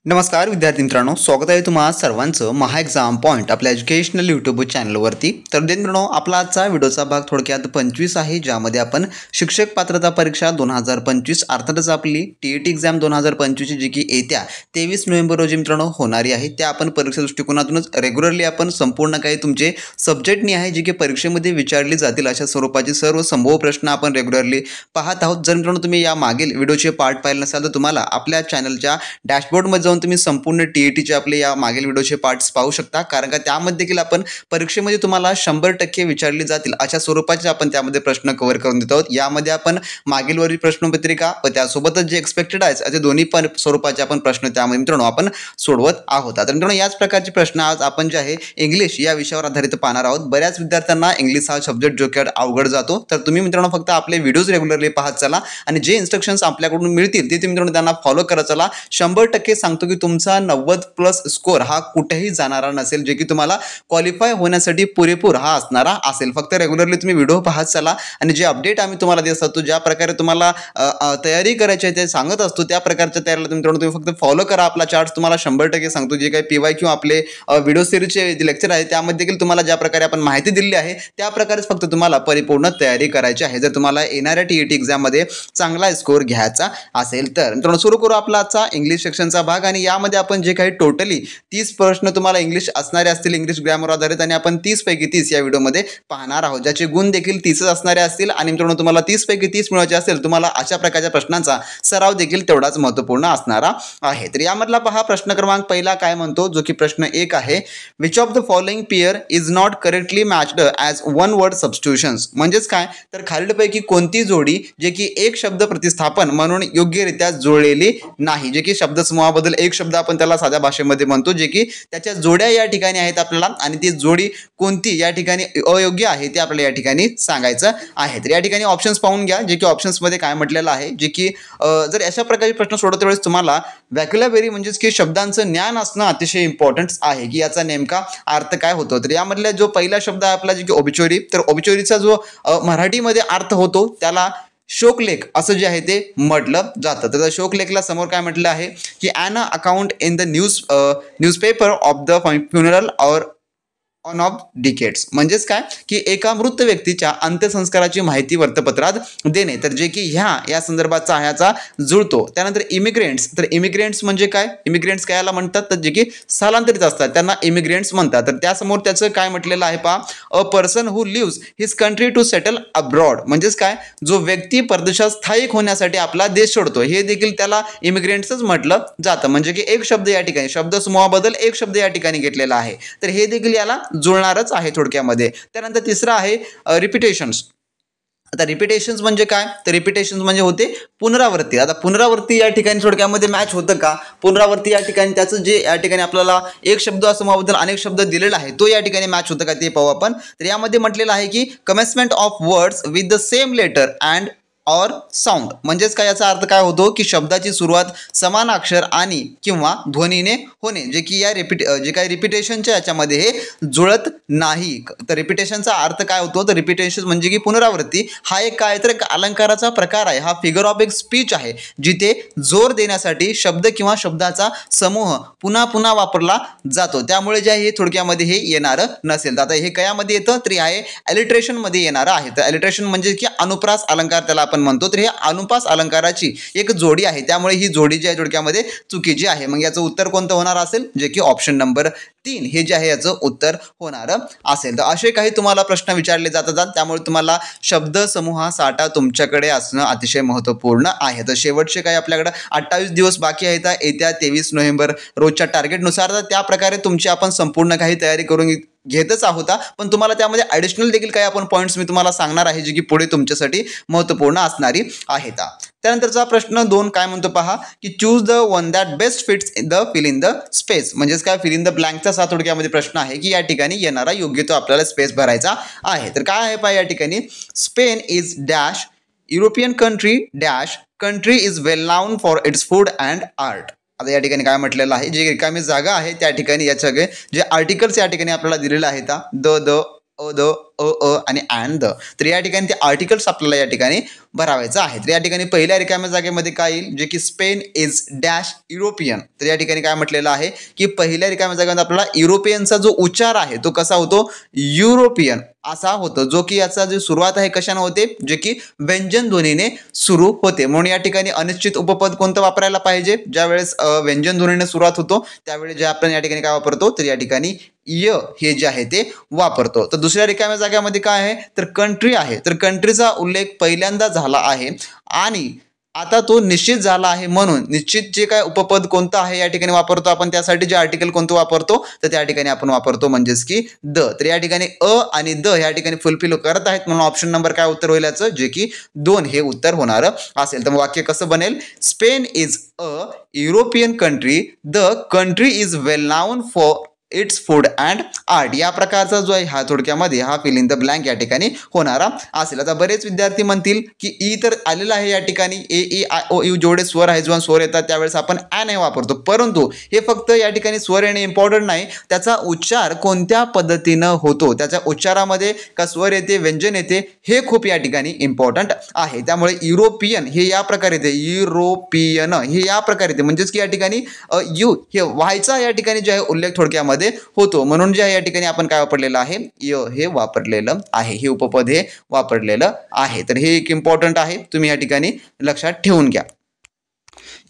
नमस्कार विद्यार्थी मित्रांनो, स्वागत आहे तुम्हा सर्वांचं महा एक्झाम पॉईंट आपल्या एज्युकेशनल यूट्यूब चॅनलवरती। तर मित्रांनो, आपला आजचा व्हिडिओचा भाग थोडक्यात 25 आहे, ज्यामध्ये आपण शिक्षक पात्रता परीक्षा 2025 अर्थातच आपली टीईटी एक्झाम 2025 जी की येत्या 23 नोव्हेंबर रोजी मित्रांनो होणारी आहे, त्या आपण परीक्षा दृष्टिकोनातूनच रेग्युलरली आपण संपूर्ण काही तुमचे सब्जेक्टनी आहे जे की परीक्षेमध्ये विचारले जातील अशा स्वरूपाचे सर्व संभव प्रश्न आपण रेग्युलरली पाहत आहोत। जर मित्रांनो तुम्ही या मागील व्हिडिओचे पार्ट पाहिले नसाल तर तुम्हाला आपल्या चॅनलच्या डॅशबोर्डमध्ये तुम्ही संपूर्ण टीईटीचे आपले या मागील व्हिडिओचे पार्ट्स पाहू शकता, कारण का त्यामध्ये देखील आपण परीक्षेमध्ये तुम्हाला 100% विचारले जातील अशा स्वरूपाचे आपण त्यामध्ये प्रश्न कव्हर करून देत आहोत। यामध्ये आपण मागील वरील प्रश्नपत्रिका व त्यासोबतच जे एक्सपेक्टेड आहे असे दोन्ही पण स्वरूपाचे आपण प्रश्न त्यामध्ये मित्रांनो आपण सोडवत आहोत। तर मित्रांनो, याच प्रकारचे प्रश्न आज आपण जे आहे इंग्लिश या विषयावर आधारित पाहणार आहोत। बऱ्याच विद्यार्थ्यांना इंग्लिश हा सब्जेक्ट जो की अवघड जातो, तर तुम्ही मित्रांनो फक्त आपले व्हिडिओज रेग्युलरली पाहत चला आणि जे इन्स्ट्रक्शन्स आपल्याकडून मिळतील ते तुम्ही मित्रांनो त्यांना फॉलो करत चला। 100% सांगतो की तुमचा 90+ स्कोर हा कुठेही जाणारा नसेल, जे की तुम्हाला क्वालिफाय होण्यासाठी पुरेपूर हा असणारा असेल। फक्त रेग्युलरली तुम्ही व्हिडिओ पाहत चला आणि जे अपडेट आम्ही तुम्हाला देत असतो, ज्या प्रकारे तुम्हाला तयारी करायची आहे ते सांगत असतो, त्या प्रकारच्या तयारीला मित्रांनो तुम्ही फक्त फॉलो करा। आपला चार्ट तुम्हाला 100% सांगतो। जे काही PYQ आपले व्हिडिओ सिरीजचे जे लेक्चर आहे त्यामध्ये देखील तुम्हाला ज्या प्रकारे आपण माहिती दिली आहे त्या प्रकारेच फक्त तुम्हाला परिपूर्ण तयारी करायची आहे, जर तुम्हाला येणाऱ्या टीईटी एक्झाम मध्ये चांगला स्कोर घ्यायचा असेल तर। मित्रांनो, सुरू करू आपला आजचा इंग्लिश सेक्शनचा भाग आणि यामध्ये आपण जे काही टोटली 30 प्रश्न तुम्हाला इंग्लिश असणारे असतील, इंग्लिश ग्रामर आधारित, आणि आपण 30 पैकी 30 या व्हिडिओमध्ये पाहणार आहोत, ज्याचे गुण देखील 30च असणारे असतील। आणि मित्रांनो, तुम्हाला 30 पैकी 30 मिळवायचे असेल तुम्हाला अशा प्रकारच्या प्रश्नांचा सराव देखील तेवढाच महत्त्वपूर्ण असणारा आहे। तर यामधला पहा प्रश्न क्रमांक पहिला काय म्हणतो, जो की प्रश्न 1 आहे, which of the following pair is not correctly matched as one word substitutions. म्हणजेच काय तर खालीलपैकी कोणती जोडी जे की एक शब्द प्रतिस्थापन म्हणून योग्यरित्या जुळलेली नाही। जे की शब्दसमूहाबद्दल एक शब्द आपण त्याला साध्या भाषेमध्ये म्हणतो, जे की त्याच्या जोड्या या ठिकाणी आहेत आपल्याला, आणि ती जोडी कोणती या ठिकाणी अयोग्य आहे ते आपल्याला या ठिकाणी सांगायचं आहे। तर या ठिकाणी ऑप्शन्स पाहून घ्या, जे की ऑप्शन्समध्ये काय म्हटलेलं आहे, जे की जर अशा प्रकारचे प्रश्न सोडवते वेळेस तुम्हाला व्हॅक्युलॅबरी म्हणजेच की शब्दांचं ज्ञान असणं अतिशय इम्पॉर्टंट आहे, की याचा नेमका अर्थ काय होतो। तर यामधला जो पहिला शब्द आहे आपला जे की ओबिचोरी, तर ओबिचोरीचा जो मराठीमध्ये अर्थ होतो त्याला शोकलेख असं जे आहे ते म्हटलं जातं। तर शोकलेखला समोर काय म्हटलं आहे की an account in the newspaper of the funeral or on off डिकेट्स। म्हणजेच काय की एका मृत व्यक्तीच्या अंत्यसंस्काराची माहिती वर्तपत्रात देणे, तर जे की या संदर्भाचा ह्याचा जुळतो। त्यानंतर इमिग्रेंट्स, तर इमिग्रेंट्स म्हणजे काय, इमिग्रेंट्स कायला म्हणतात तर जे की स्थलांतरित असतात त्यांना इमिग्रेंट्स म्हणतात। तर त्यासमोर त्याचं काय म्हटलेलं आहे पहा, a person who leaves his country to settle abroad. म्हणजेच काय, जो व्यक्ती परदेशात स्थायिक होण्यासाठी आपला देश सोडतो हे देखील त्याला इमिग्रेंट्सच म्हटलं जातं। म्हणजे की एक शब्द या ठिकाणी शब्दसमूहाबद्दल एक शब्द या ठिकाणी घेतलेला आहे, तर हे देखील याला जुळणारच आहे थोडक्यामध्ये। त्यानंतर तिसरा आहे रिपिटेशन्स। आता रिपिटेशन्स म्हणजे काय, तर रिपिटेशन्स म्हणजे होते पुनरावृत्ती। आता पुनरावृत्ती या ठिकाणी थोडक्यामध्ये मॅच होतं का, पुनरावृत्ती या ठिकाणी त्याचं जे या ठिकाणी आपल्याला एक शब्द समूहाबद्दल अनेक शब्द दिलेला आहे तो या ठिकाणी मॅच होतं का ते पाहू आपण। तर यामध्ये म्हटलेलं आहे की commencement of words with the same letter and or sound. म्हणजेच काय, याचा अर्थ काय होतो की शब्दाची सुरुवात समान अक्षर आणि किंवा ध्वनीने होणे, जे की या जे काही रिपिटेशनच्या याच्यामध्ये हे जुळत नाही। तर रिपिटेशनचा अर्थ काय होतो, तर रिपिटेशन म्हणजे की पुनरावृत्ती हा एक काय तर अलंकाराचा प्रकार आहे, हा फिगर ऑफ एक स्पीच आहे, जिथे जोर देण्यासाठी शब्द किंवा शब्दाचा समूह पुन्हा पुन्हा वापरला जातो। त्यामुळे जे आहे थोडक्यामध्ये हे येणारं नसेल। आता हे कयामध्ये येतं तर आहे एलिट्रेशन मध्ये येणारं आहे। तर एलिट्रेशन म्हणजे की अनुप्रास अलंकार त्याला आपण म्हणतो, तर हे अनुप्रास अलंकाराची एक जोडी आहे, त्यामुळे ही जोडी जी आहे थोडक्यामध्ये चुकीची आहे। मग याचं उत्तर कोणतं होणार असेल, जे की ऑप्शन नंबर 3 हे जे आहे याचं उत्तर होणार असेल। तर असे काही तुम्हाला प्रश्न विचारले जातात, त्यामुळे तुम्हाला शब्द समूहा साठा तुमच्याकडे असणं अतिशय महत्त्वपूर्ण आहे। तर शेवटचे काही आपल्याकडे 28 दिवस बाकी आहेत येत्या 23 नोव्हेंबर रोजच्या टार्गेटनुसार। तर त्या प्रकारे तुमची आपण संपूर्ण काही तयारी करून घेतच आहोत, पण तुम्हाला त्यामध्ये ॲडिशनल देखील काही आपण पॉईंट्स मी तुम्हाला सांगणार आहे, जे की पुढे तुमच्यासाठी महत्त्वपूर्ण असणारी आहेत। त्यानंतरचा प्रश्न 2 काय म्हणतो पहा, की choose the one that best fits the fill in the space. म्हणजेच काय, फिल इन द ब्लँकचा सा थोडक्यामध्ये प्रश्न आहे की या ठिकाणी येणारा योग्य तो आपल्याला स्पेस भरायचा आहे। तर काय आहे पहा या ठिकाणी, Spain is dash European country dash country is well known for its food and art. आता या ठिकाणी काय म्हटलेलं आहे, जे रिकामी जागा आहे त्या ठिकाणी या सगळे जे आर्टिकल्स या ठिकाणी आपल्याला दिलेले आहेत, द आणि अँड द. तर या ठिकाणी ते आर्टिकल्स आपल्याला या ठिकाणी भरावायचं आहे. तर या ठिकाणी पहिल्या रिकाम्या जागेमध्ये काय येईल, जे की स्पेन इज डॅश युरोपियन. तर या ठिकाणी काय म्हटलेलं आहे की पहिल्या रिकाम्या जागेमध्ये आपल्याला युरोपियनचा जो उच्चार आहे तो कसा होतो, युरोपियन असा होतो, जो की याचा जी सुरुवात आहे कशाने होते, जे की व्यंजन ध्वनीने सुरू होते. म्हणून या ठिकाणी अनिश्चित उपपद कोणतं वापरायला पाहिजे, ज्यावेळेस व्यंजन ध्वनीने सुरुवात होतो त्यावेळी जे आपण या ठिकाणी काय वापरतो, तर या ठिकाणी य हे जे आहे ते वापरतो. तर दुसऱ्या रिकाम्या जागेमध्ये काय आहे, तर कंट्री आहे. तर कंट्रीचा उल्लेख पहिल्यांदा झाला आहे आणि आता तो निश्चित झाला आहे, म्हणून निश्चित जे काय उपपद कोणतं आहे या ठिकाणी वापरतो आपण, त्यासाठी जे आर्टिकल कोणतं वापरतो, तर त्या ठिकाणी आपण वापरतो म्हणजेच की द. तर या ठिकाणी आणि द या ठिकाणी फुलफिल करत आहेत, म्हणून ऑप्शन नंबर काय उत्तर होईल याचं, जे की 2 हे उत्तर होणार असेल. तर वाक्य कसं बनेल, Spain is a European country, the country is well known for its food and art. या प्रकारचा जो आहे हा थोडक्यामध्ये हा फिल इन द ब्लँक या ठिकाणी होणारा असेल. आता बरेच विद्यार्थी म्हणतील की ई तर आलेला आहे या ठिकाणी, ए ई आय ओ यू जेवढे स्वर आहे, जेव्हा स्वर येतात त्यावेळेस आपण ॲन हे वापरतो, परंतु हे फक्त या ठिकाणी स्वर येणे इम्पॉर्टंट नाही, त्याचा उच्चार कोणत्या पद्धतीनं होतो, त्याच्या उच्चारामध्ये का स्वर येते, व्यंजन येते, हे खूप या ठिकाणी इम्पॉर्टंट आहे. त्यामुळे युरोपियन हे या प्रकारे येते, युरोपियन हे या प्रकारे येते, म्हणजेच की या ठिकाणी यू हे व्हायचा या ठिकाणी जे आहे उल्लेख थोडक्यामध्ये होतो, म्हणून जे आहे या ठिकाणी आपण काय वापरलेलं आहे, य हे वापरलेलं आहे, हे उपपद हे वापरलेलं आहे. तर हे एक इम्पॉर्टंट आहे, तुम्ही या ठिकाणी लक्षात ठेवून घ्या.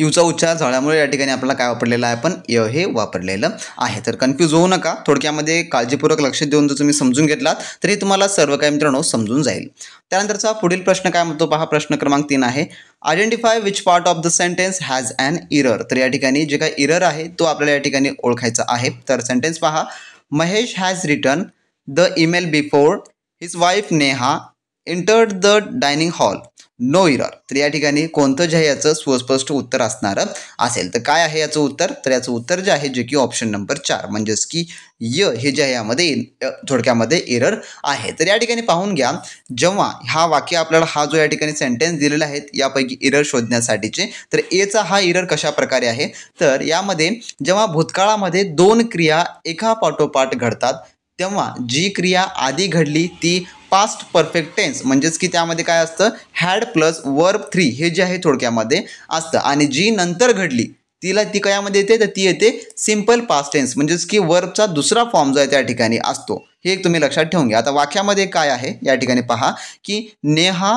यूचा उच्चार झाल्यामुळे या ठिकाणी आपल्याला काय वापरलेलं आहे, आपण य हे वापरलेलं आहे. तर कन्फ्यूज होऊ नका, थोडक्यामध्ये काळजीपूर्वक लक्ष देऊन जर तुम्ही समजून घेतलात तरी तुम्हाला सर्व काही मित्रांनो समजून जाईल. त्यानंतरचा पुढील प्रश्न काय म्हणतो पहा, प्रश्न क्रमांक 3 आहे, identify which part of the sentence has an error. तर या ठिकाणी जे काही इरर आहे तो आपल्याला या ठिकाणी ओळखायचा आहे. तर सेंटेन्स पहा, Mahesh has written the email before his wife Neha entered the dining hall, no error. तर या ठिकाणी कोणतं जे आहे याचं सुस्पष्ट उत्तर असणार असेल. तर काय आहे याचं उत्तर, तर याचं उत्तर जे आहे जे की ऑप्शन नंबर 4 म्हणजेच की य हे जे आहे यामध्ये थोडक्यामध्ये एरर आहे. तर या ठिकाणी पाहून घ्या, जेव्हा हा वाक्य आपल्याला हा जो या ठिकाणी सेंटेन्स दिलेला आहे यापैकी एरर शोधण्यासाठीचे, तर एचा हा एरर कशा प्रकारे आहे, तर यामध्ये जेव्हा भूतकाळामध्ये 2 क्रिया एका पाठोपाठ घडतात तेव्हा जी क्रिया आधी घडली ती पास्ट परफेक्ट टेन्स, म्हणजेच की त्यामध्ये काय असतं, हॅड प्लस वर्ब 3 हे जे आहे थोडक्यामध्ये असतं, आणि जी नंतर घडली ती कयामध्ये येते, तर ती येते सिंपल पास्ट टेन्स, म्हणजेच की वर्बचा दुसरा फॉर्म जो आहे त्या ठिकाणी असतो. हे एक तुम्ही लक्षात ठेवून घ्या. आता वाक्यामध्ये काय आहे या ठिकाणी पहा, की Neha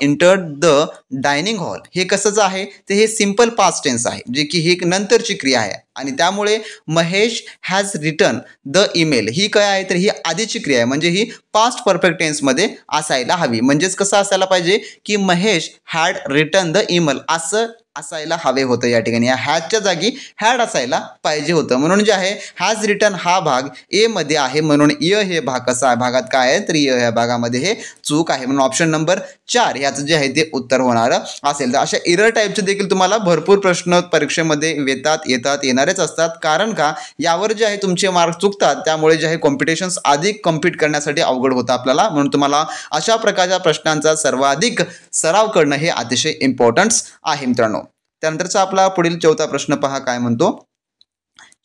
entered the dining hall, हे कसंच आहे, तर हे सिंपल पास्ट टेन्स आहे, जे की ही एक नंतरची क्रिया आहे, आणि त्यामुळे Mahesh has written the email ही काय आहे, तर ही आधीची क्रिया आहे, म्हणजे ही पास्ट परफेक्ट टेन्समध्ये असायला हवी. म्हणजेच कसं असायला पाहिजे, की Mahesh had written the email असं असायला हवे होतं. या ठिकाणी या हॅजच्या जागी हॅड असायला पाहिजे होतं, म्हणून जे आहे हॅज रिटन हा भाग ए मध्ये आहे, म्हणून य हे भाग कसा आहे, भागात काय आहे, तर य ह्या भागामध्ये हे चूक आहे, म्हणून ऑप्शन नंबर 4 याचं जे आहे ते उत्तर होणार असेल. तर अशा एरर टाईपचे देखील तुम्हाला भरपूर प्रश्न परीक्षेमध्ये येतात येणारेच असतात, कारण का यावर जे आहे तुमचे मार्क चुकतात, त्यामुळे जे आहे कॉम्पिटिशन्स अधिक कम्पीट करण्यासाठी अवघड होतं आपल्याला, म्हणून तुम्हाला अशा प्रकारच्या प्रश्नांचा सर्वाधिक सराव करणं हे अतिशय इम्पॉर्टन्स आहे मित्रांनो. त्यानंतरचा आपला पुढील 4था प्रश्न पहा काय म्हणतो,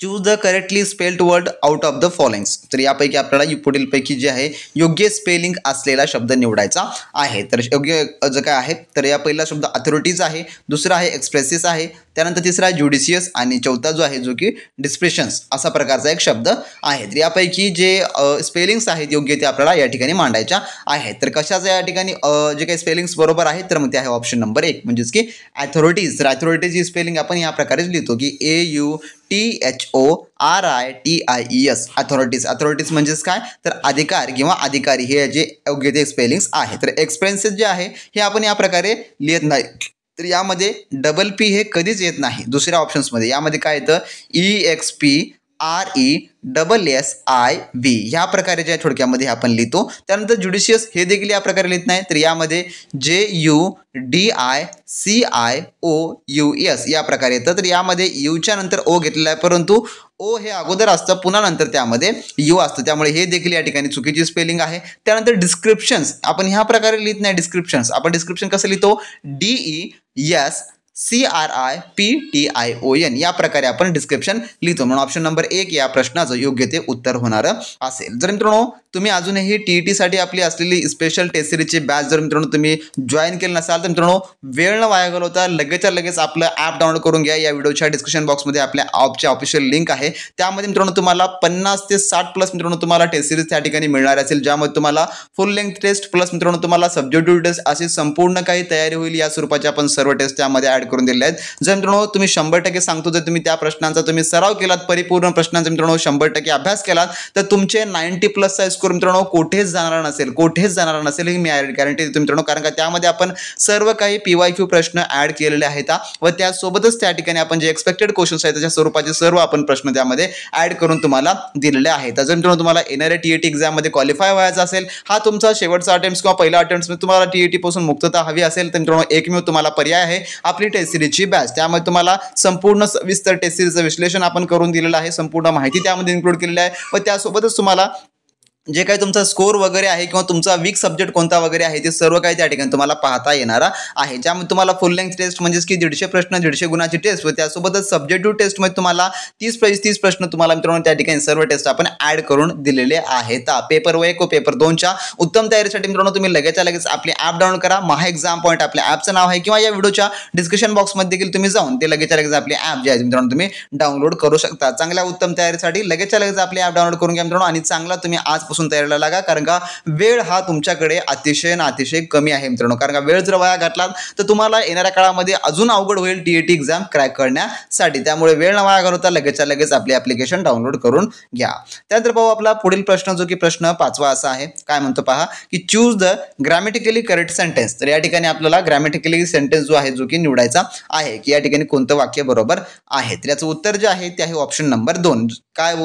choose the correctly spelled word out of the followings. तर यापैकी आपल्याला पुढीलपैकी जे आहे योग्य स्पेलिंग असलेला शब्द निवडायचा आहे. तर योग्य जे काय आहे, तर या पहिला शब्द अथॉरिटीज आहे, दुसरा आहे एक्सप्रेसिस आहे, त्यानंतर तिसरा आहे ज्युडिशियस, आणि चौथा जो आहे जो की डिस्प्रेशन्स असा प्रकारचा एक शब्द आहे. तर यापैकी जे स्पेलिंग्स आहेत योग्य ते आपल्याला या ठिकाणी मांडायच्या आहेत. तर कशाचं या ठिकाणी जे काही स्पेलिंग्स बरोबर आहेत, तर मग ते आहे ऑप्शन नंबर 1 म्हणजेच की अथॉरिटीज. तर अथॉरिटीज ही स्पेलिंग आपण या प्रकारेच लिहितो की AUTHORITIES अथॉरिटीज म्हणजेच काय, तर अधिकार किंवा अधिकारी हे जे योग्य ते स्पेलिंग्स आहे. तर एक्सपेन्सेस जे आहे हे आपण या प्रकारे लिहित नाही, तर यामध्ये डबल पी हे कधीच येत नाही. दुसऱ्या ऑप्शन्समध्ये यामध्ये काय येतं, EXPRESSIV ह्या प्रकारे ज्या थोडक्यामध्ये आपण लिहितो. त्यानंतर ज्युडिशियस हे देखील या प्रकारे लिहित नाही, तर यामध्ये JUDICIOUS या प्रकारे येतं. तर यामध्ये यूच्या नंतर ओ घेतलेला आहे, परंतु ओ हे अगोदर असतं, पुन्हा नंतर त्यामध्ये यू असतं, त्यामुळे हे देखील या ठिकाणी चुकीची स्पेलिंग आहे. त्यानंतर डिस्क्रिप्शन्स आपण ह्या प्रकारे लिहित नाही. डिस्क्रिप्शन्स आपण डिस्क्रिप्शन कसं लिहितो, DES CRIPTION या प्रकारे आपण डिस्क्रिप्शन लिहितो. म्हणून ऑप्शन नंबर 1 या प्रश्नाचं योग्य ते उत्तर होणार असेल. जर मित्रांनो तुम्ही अजूनही TET साठी आपली असलेली स्पेशल टेस्ट सिरीजची बॅच जर मित्रांनो तुम्ही जॉईन केलं नसाल तर मित्रांनो वेळ न वाया घालवता लगेचच्या लगेच आपलं ॲप डाउनलोड करून घ्या. या व्हिडिओच्या डिस्क्रिप्शन बॉक्समध्ये आपल्या ॲपची ऑफिशियल लिंक आहे. त्यामध्ये मित्रांनो तुम्हाला 50 ते 60 प्लस मित्रांनो तुम्हाला टेस्ट सिरीज त्या ठिकाणी मिळणार असेल, ज्यामध्ये तुम्हाला फुल लेंथ टेस्ट प्लस मित्रांनो तुम्हाला सब्जेक्टिव्ह टेस्ट अशी संपूर्ण काही तयारी होईल. या स्वरूपाचे आपण सर्व टेस्ट त्यामध्ये ॲड करून दिले आहेत. जर मित्रांनो तुम्ही 100% सांगतो जर तुम्ही त्या प्रश्नांचा तुम्ही सराव केलात, परिपूर्ण प्रश्नांचा मित्रांनो 100% अभ्यास केलात तर तुमचे 90 प्लसचा स्कोर मित्रांनो कुठेच जाणार नसेल ही मी गॅरंटी देतो मित्रांनो. कारण का त्यामध्ये आपण सर्व काही PYQ प्रश्न ॲड केलेले आहेत व त्यासोबतच त्या ठिकाणी आपण जे एक्सपेक्टेड क्वेश्चन्स आहेत त्याच्या स्वरूपाचे सर्व आपण प्रश्न त्यामध्ये ॲड करून तुम्हाला दिलेले आहेत. जर मित्रांनो तुम्हाला येणाऱ्या TET एक्झाममध्ये क्वालिफाय व्हायचं असेल, हा तुमचा शेवटचा अटेम्प्ट किंवा पहिला अटेम्प्ट तुम्हाला TET पासून मुक्तता हवी असेल तर मित्रांनो एकमेव तुम्हाला पर्याय आहे आपली टेस्ट सिरीजची बॅच. त्यामध्ये तुम्हाला संपूर्ण सविस्तर टेस्ट सिरीजचं विश्लेषण आपण करून दिलेलं आहे, संपूर्ण माहिती त्यामध्ये इन्क्लूड केलेली आहे व त्यासोबतच तुम्हाला जे काही तुमचा स्कोर वगैरे आहे किंवा तुमचा वीक सब्जेक्ट कोणता वगैरे आहे ते सर्व काही त्या ठिकाणी तुम्हाला पाहता येणार आहे. ज्यामध्ये तुम्हाला फुल लेंथ टेस्ट म्हणजेच की 150 प्रश्न 150 गुणाची टेस्ट व त्यासोबतच सब्जेक्टिव्ह टेस्टमध्ये तुम्हाला 30 प्रश्न तुम्हाला मित्रांनो त्या ठिकाणी सर्व टेस्ट आपण ॲड करून दिलेले आहेत. पेपर 1 व पेपर 2च्या उत्तम तयारीसाठी मित्रांनो तुम्ही लगेचच्या लगेच आपले ॲप डाउनलोड करा. महा एक्झाम पॉईंट आपल्या ॲपचं नाव आहे किंवा या व्हिडिओच्या डिस्क्रिप्शन बॉक्समध्ये देखील तुम्ही जाऊन ते लगेचच्या लगेच आपले ॲप जे आहे मित्रांनो तुम्ही डाउनलोड करू शकता. चांगल्या उत्तम तयारीसाठी लगेचच्या लगेच आपले ॲप डाउनलोड करून घ्या मित्रांनो आणि चांगला तुम्ही आजपासून तयारीला लागा. कारण का वेळ हा तुमच्याकडे अतिशय कमी आहे मित्रांनो. कारण का वेळ जर वाया घातला तर तुम्हाला येणाऱ्या काळामध्ये अजून अवघड होईल TET एक्झाम क्रॅक करण्यासाठी. त्यामुळे वेळ न वाया घालवता लगेचच्या लगेच आपले ॲप्लिकेशन डाउनलोड करून घ्या. त्यानंतर पाहू आपला पुढील प्रश्न जो की प्रश्न 5वा असा आहे. काय म्हणतो पहा की choose the grammatically correct sentence. तर या ठिकाणी आपल्याला ग्रॅमॅटिकली सेंटेन्स जो आहे जो की निवडायचा आहे की या ठिकाणी कोणतं वाक्य बरोबर आहे. तर याचं उत्तर जे आहे ते आहे ऑप्शन नंबर 2. काय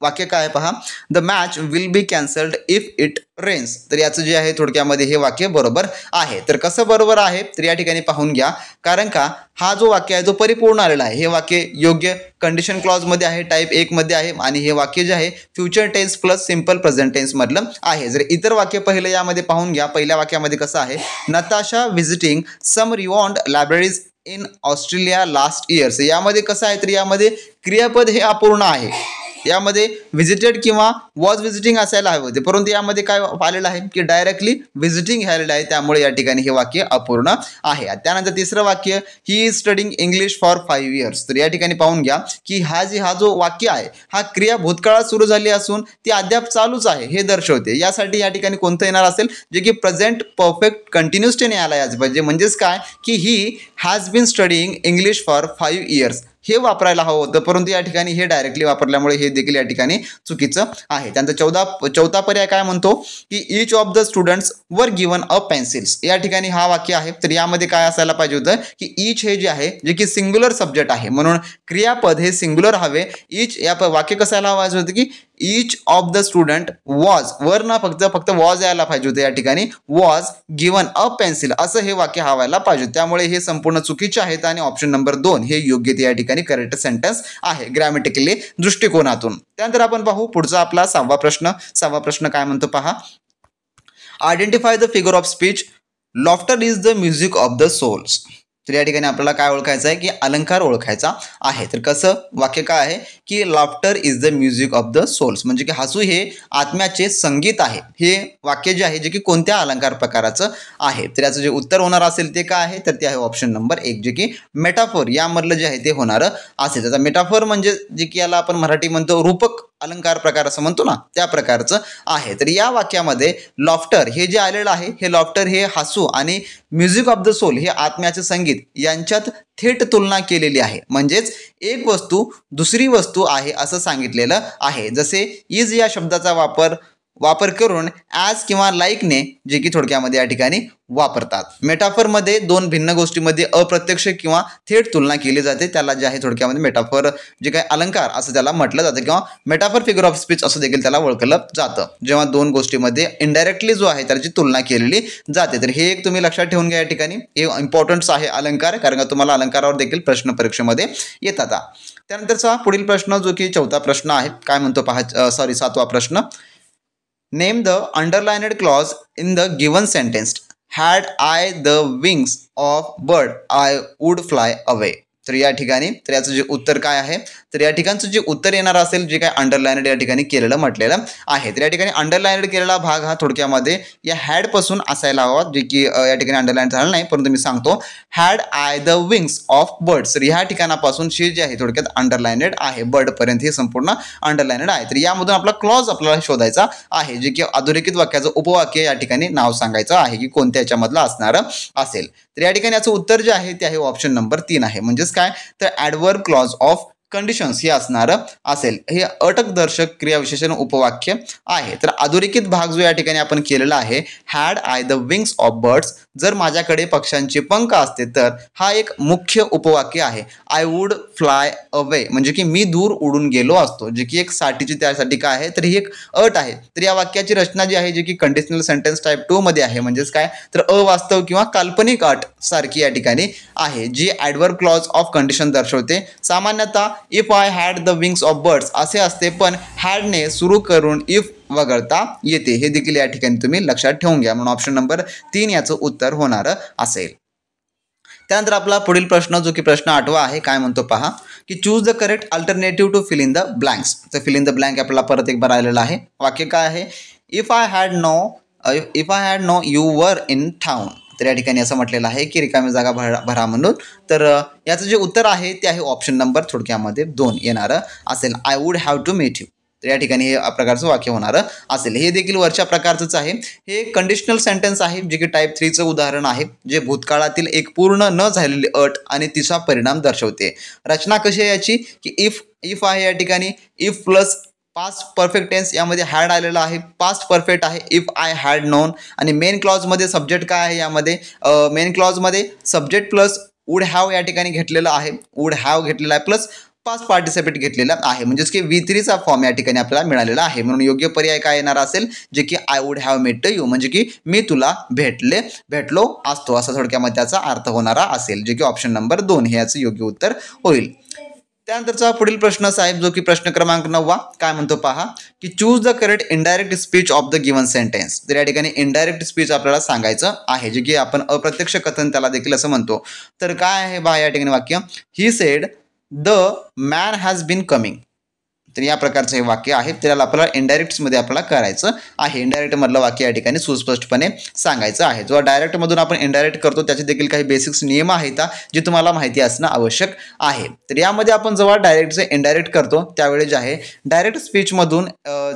वाक्य काय पहा, the match will be cancelled if it rains. तर याचं जे आहे थोडक्यामध्ये हे वाक्य बरोबर आहे. तर कसं बरोबर आहे तर या ठिकाणी पाहून घ्या. कारण का हा जो वाक्य आहे जो परिपूर्ण आलेला आहे हे वाक्य योग्य कंडिशन क्लॉजमध्ये आहे, टाईप 1 मध्ये आहे आणि हे वाक्य जे आहे future tense plus simple present tense मधलं आहे. जर इतर वाक्य पहिलं यामध्ये पाहून घ्या. पहिल्या वाक्यामध्ये कसं आहे, Natasha visiting some renowned libraries in Australia last years. यामध्ये कसं आहे तर यामध्ये क्रियापद हे अपूर्ण आहे. यामध्ये व्हिजिटेड किंवा वॉज व्हिजिटिंग असायला हवे होते, परंतु यामध्ये काय आलेलं आहे की डायरेक्टली व्हिजिटिंग आलेलं आहे. त्यामुळे या ठिकाणी हे वाक्य अपूर्ण आहे. त्यानंतर तिसरं वाक्य he is studying English for 5 years. तर या ठिकाणी पाहून घ्या की हा जो वाक्य आहे हा क्रिया भूतकाळात सुरू झाली असून ती अद्याप चालूच आहे हे दर्शवते. यासाठी या ठिकाणी कोणतं येणार असेल जे की प्रेझेंट परफेक्ट कंटिन्यूस टेन्स यायला याच पाहिजे. म्हणजेच काय की he has been studying English for 5 years हे वापरायला हवं होतं, परंतु या ठिकाणी हे डायरेक्टली वापरल्यामुळे हे देखील या ठिकाणी चुकीचं आहे. त्यानंतर चौथा पर्याय काय म्हणतो की each of the students were given a pencils. या ठिकाणी हा वाक्य आहे. तर यामध्ये काय असायला पाहिजे होतं की ईच हे जे आहे जे की सिंग्युलर सब्जेक्ट आहे म्हणून क्रियापद हे सिंग्युलर हवे. ईच या वाक्य कसायला पाहिजे होतं की each of the student was, वर ना फक्त वॉज यायला पाहिजे होतं. या ठिकाणी वॉज गिवन अ पेन्सिल असं हे वाक्य हवायला पाहिजे. त्यामुळे हे संपूर्ण चुकीचे आहेत आणि ऑप्शन नंबर 2 हे योग्य ते या ठिकाणी करेक्ट सेंटेन्स आहे ग्रॅमॅटिकली दृष्टिकोनातून. त्यानंतर आपण पाहू पुढचा आपला 6वा प्रश्न. 6वा प्रश्न काय म्हणतो पहा, identify the figure of speech laughter is the music of the souls. तर या ठिकाणी आपल्याला काय ओळखायचं आहे की अलंकार ओळखायचा आहे. तर कसं वाक्य काय आहे की laughter is the music of the souls, म्हणजे की हसू हे आत्म्याचे संगीत आहे. हे वाक्य जे आहे जे की कोणत्या अलंकार प्रकाराचं आहे. तर याचं जे उत्तर होणार असेल ते काय आहे तर ते आहे ऑप्शन नंबर 1 जे की मेटाफोर यामधलं जे आहे ते होणारं असेल. त्याचा मेटाफोर म्हणजे जे की याला आपण मराठी म्हणतो रूपक अलंकार प्रकार असं म्हणतो ना त्या प्रकारचं आहे. तर या वाक्यामध्ये लॉफ्टर हे जे आलेलं आहे हे लॉफ्टर हे हसू आणि म्युझिक ऑफ द सोल हे आत्म्याचे संगीत यांच्यात थेट तुलना केलेली आहे. म्हणजेच एक वस्तू दुसरी वस्तू आहे असं सांगितलेलं आहे. जसे इज या शब्दाचा वापर करून ॲज किंवा लाईकने जे की थोडक्यामध्ये या ठिकाणी वापरतात. मेटाफरमध्ये 2 भिन्न गोष्टींमध्ये अप्रत्यक्ष किंवा थेट तुलना केली जाते. त्याला जे आहे थोडक्यामध्ये मेटाफर जे काही अलंकार असं त्याला म्हटलं जातं किंवा मेटाफर फिगर ऑफ स्पीच असं देखील त्याला ओळखलं जातं, जेव्हा 2 गोष्टींमध्ये इनडायरेक्टली जो आहे त्याची तुलना केलेली जाते. तर हे एक तुम्ही लक्षात ठेवून घ्या. या ठिकाणी हे इम्पॉर्टंट्स आहे अलंकार, कारण का तुम्हाला अलंकारावर देखील प्रश्न परीक्षेमध्ये येतात. त्यानंतरचा पुढील प्रश्न जो की 4था प्रश्न आहे. काय म्हणतो पहा 7वा प्रश्न, name the underlined clause in the given sentence. Had I the wings of bird I would fly away. तर या ठिकाणी तर याचं जे उत्तर काय आहे, तर या ठिकाणचं जे उत्तर येणार असेल जे काय अंडरलाइनड या ठिकाणी केलेलं म्हटलेलं आहे. तर या ठिकाणी अंडरलाइनड केलेला भाग हा थोडक्यामध्ये या हॅड पासून असायला हवा, जे की या ठिकाणी अंडरलाइन झालं नाही, परंतु मी सांगतो had I the wings of birds. तर ह्या ठिकाणापासून शी जे आहे थोडक्यात अंडरलाइनड आहे, बर्ड पर्यंत हे संपूर्ण अंडरलाइनड आहे. तर यामधून आपला क्लॉज आपल्याला शोधायचा आहे, जे की अधोरेखित वाक्याचं उपवाक्य या ठिकाणी नाव सांगायचं आहे की कोणत्या याच्यामधलं असणार असेल. तर या ठिकाणी याचं उत्तर जे आहे ते आहे ऑप्शन नंबर 3 आहे. म्हणजेच काय, तर ॲडव्हर्ब क्लॉज ऑफ कंडिशन्स हे असणार असेल. हे अटकदर्शक क्रियाविशेषण उपवाक्य आहे. तर अधोरेखित भाग जो या ठिकाणी आपण केलेला आहे, had I the wings of birds, जर माझ्याकडे पक्ष्यांचे पंख असते तर, हा एक मुख्य उपवाक्य आहे. आय वूड फ्लाय अवे म्हणजे की मी दूर उडून गेलो असतो, जे की एक साठीची त्यासाठी काय आहे, तर ही एक अट आहे. तर या वाक्याची रचना जी आहे, जी की कंडिशनल सेंटेन्स टाईप 2 मध्ये आहे. म्हणजेच काय, तर अवास्तव किंवा काल्पनिक अट सारखी या ठिकाणी आहे, जी ॲडव्हर्ब क्लॉज ऑफ कंडिशन दर्शवते. सामान्यतः if I had the wings of birds असे असते, पण हॅडने सुरू करून इफ वगळता येते. हे देखील या ठिकाणी तुम्ही लक्षात ठेवून घ्या. म्हणून ऑप्शन नंबर 3 याचं उत्तर होणार असेल. त्यानंतर आपला पुढील प्रश्न जो की प्रश्न 8वा आहे, काय म्हणतो पहा, की choose the correct alternative to fill in the blanks. तर फिल इन द ब्लँक आपल्याला परत एक बार आलेला आहे. वाक्य काय आहे, if I had know you were in town. तर या ठिकाणी असं म्हटलेलं आहे की रिकामी जागा भरा म्हणून. तर याचं जे उत्तर आहे ते आहे ऑप्शन नंबर थोडक्यामध्ये 2 येणारं असेल, I would have to meet you. तर या ठिकाणी हे प्रकारचं वाक्य होणार असेल. हे देखील वरच्या प्रकारचंच आहे. हे कंडिशनल सेंटेन्स आहे, जे की टाईप 3चं उदाहरण आहे, जे भूतकाळातील एक पूर्ण न झालेली अट आणि तिचा परिणाम दर्शवते. रचना कशी आहे याची, की इफ आहे या ठिकाणी if plus past perfect tense यामध्ये हॅड आलेला आहे, पास्ट परफेक्ट आहे इफ आय हॅड नोन. आणि मेन क्लॉजमध्ये सब्जेक्ट काय आहे, यामध्ये मेन क्लॉजमध्ये सब्जेक्ट प्लस वूड हॅव या ठिकाणी घेतलेलं आहे, वूड हॅव घेतलेला आहे प्लस पास्ट पार्टिसिपेट घेतलेला आहे. म्हणजेच की V3चा फॉर्म या ठिकाणी आपल्याला मिळालेला आहे. म्हणून योग्य पर्याय काय येणार असेल, जे की I would have met you म्हणजे की मी तुला भेटलो असतो, असा थोडक्यामध्ये त्याचा अर्थ होणारा असेल, जे की ऑप्शन नंबर 2 हे याचं योग्य उत्तर होईल. त्यानंतरचा पुढील प्रश्न साहेब, जो की प्रश्न क्रमांक 9वा, काय म्हणतो पहा, की choose the correct indirect speech of the given sentence. तर या ठिकाणी इनडायरेक्ट स्पीच आपल्याला सांगायचं आहे, जे की आपण अप्रत्यक्ष कथन त्याला देखील असं म्हणतो. तर काय आहे बा या ठिकाणी वाक्य, he said the man has been coming. तर या प्रकारचं हे वाक्य आहे. त्याला आपल्याला इनडायरेक्टमध्ये आपल्याला करायचं आहे. इनडायरेक्ट मधलं वाक्य या ठिकाणी सुस्पष्टपणे सांगायचं आहे. जेव्हा डायरेक्टमधून आपण इनडायरेक्ट करतो त्याचे देखील काही बेसिक्स नियम आहेत जे तुम्हाला माहिती असणं आवश्यक आहे. तर यामध्ये आपण जेव्हा डायरेक्टचे इनडायरेक्ट करतो त्यावेळी जे आहे डायरेक्ट स्पीचमधून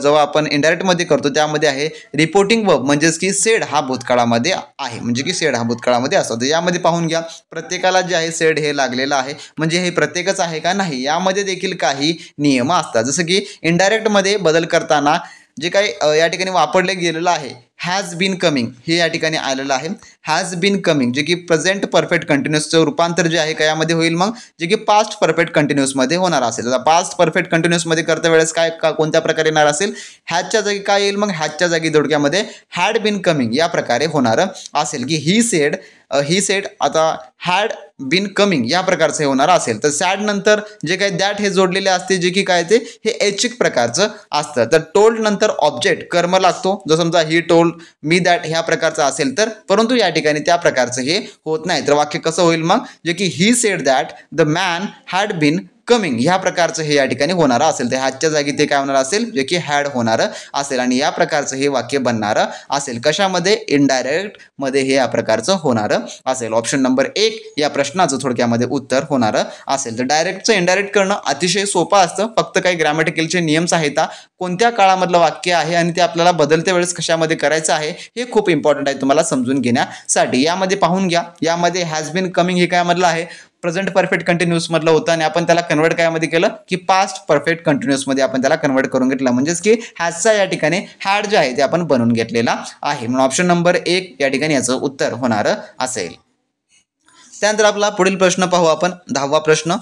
जेव्हा आपण इनडायरेक्टमध्ये करतो त्यामध्ये आहे रिपोर्टिंग वर्ब, म्हणजेच की सेड हा भूतकाळामध्ये आहे, म्हणजे की सेड हा भूतकाळामध्ये असतो. तर यामध्ये पाहून घ्या, प्रत्येकाला जे आहे सेड हे लागलेलं आहे, म्हणजे हे प्रत्येकच आहे का नाही, यामध्ये देखील काही नियम असतात. जसं की इनडायरेक्टमध्ये बदल करताना जे काही या ठिकाणी वापरले गेलेलं आहे हॅज बीन कमिंग हे या ठिकाणी आलेलं आहे. हॅज बीन कमिंग जे की प्रेझेंट परफेक्ट कंटिन्युअसचं रूपांतर जे आहे यामध्ये होईल, मग जे की पास्ट परफेक्ट कंटिन्युअसमध्ये होणार असेल. आता पास्ट परफेक्ट कंटिन्युअसमध्ये करता वेळेस काय कोणत्या प्रकारे येणार असेल, हॅजच्या जागी काय येईल, मग हॅजच्या जागी थोडक्यामध्ये हॅड बीन कमिंग या प्रकारे होणार असेल, की ही सेड आता हॅड बीन कमिंग या प्रकारचं हे होणार असेल. तर सॅड नंतर जे काही दॅट हे जोडलेले असते, जे की काय ते हे ऐच्छिक प्रकारचं असतं. तर टोल्ड नंतर ऑब्जेक्ट कर्म लागतो, जर समजा ही टोल्ड मी दॅट ह्या प्रकारचं असेल तर, परंतु या ठिकाणी त्या प्रकारचं हे होत नाही. तर वाक्य कसं होईल मग, जे की he said that the man had been coming ह्या प्रकारचं हे या ठिकाणी होणार असेल. तर ह्याच्या जागी ते काय होणार असेल, जे की हॅड होणार असेल. आणि या प्रकारचं हे वाक्य बनणार असेल कशामध्ये, इनडायरेक्ट मध्ये हे या प्रकारचं होणार असेल. ऑप्शन नंबर 1 या प्रश्नाचं थोडक्यामध्ये उत्तर होणार असेल. तर डायरेक्टचं इनडायरेक्ट करणं अतिशय सोपं असतं, फक्त काही ग्रॅमॅटिकलचे नियम्स आहेत, कोणत्या काळामधलं वाक्य आहे आणि ते आपल्याला बदलत्या वेळेस कशामध्ये करायचं आहे हे खूप इम्पॉर्टंट आहे तुम्हाला समजून घेण्यासाठी. यामध्ये पाहून घ्या, यामध्ये हॅज बीन कमिंग हे काय मधलं आहे, प्रेझेंट परफेक्ट कंटिन्यूस मधलं होतं आणि आपण त्याला कन्वर्ट कायमध्ये केलं, की पास्ट परफेक्ट कंटिन्यूस मध्ये आपण त्याला कन्वर्ट करून घेतलं, म्हणजेच की हॅजचा या ठिकाणी हॅड जे आहे ते आपण बनवून घेतलेला आहे. म्हणून ऑप्शन नंबर 1 या ठिकाणी याचं उत्तर होणार असेल. त्यानंतर आपला पुढील प्रश्न पाहू आपण, 10वा प्रश्न,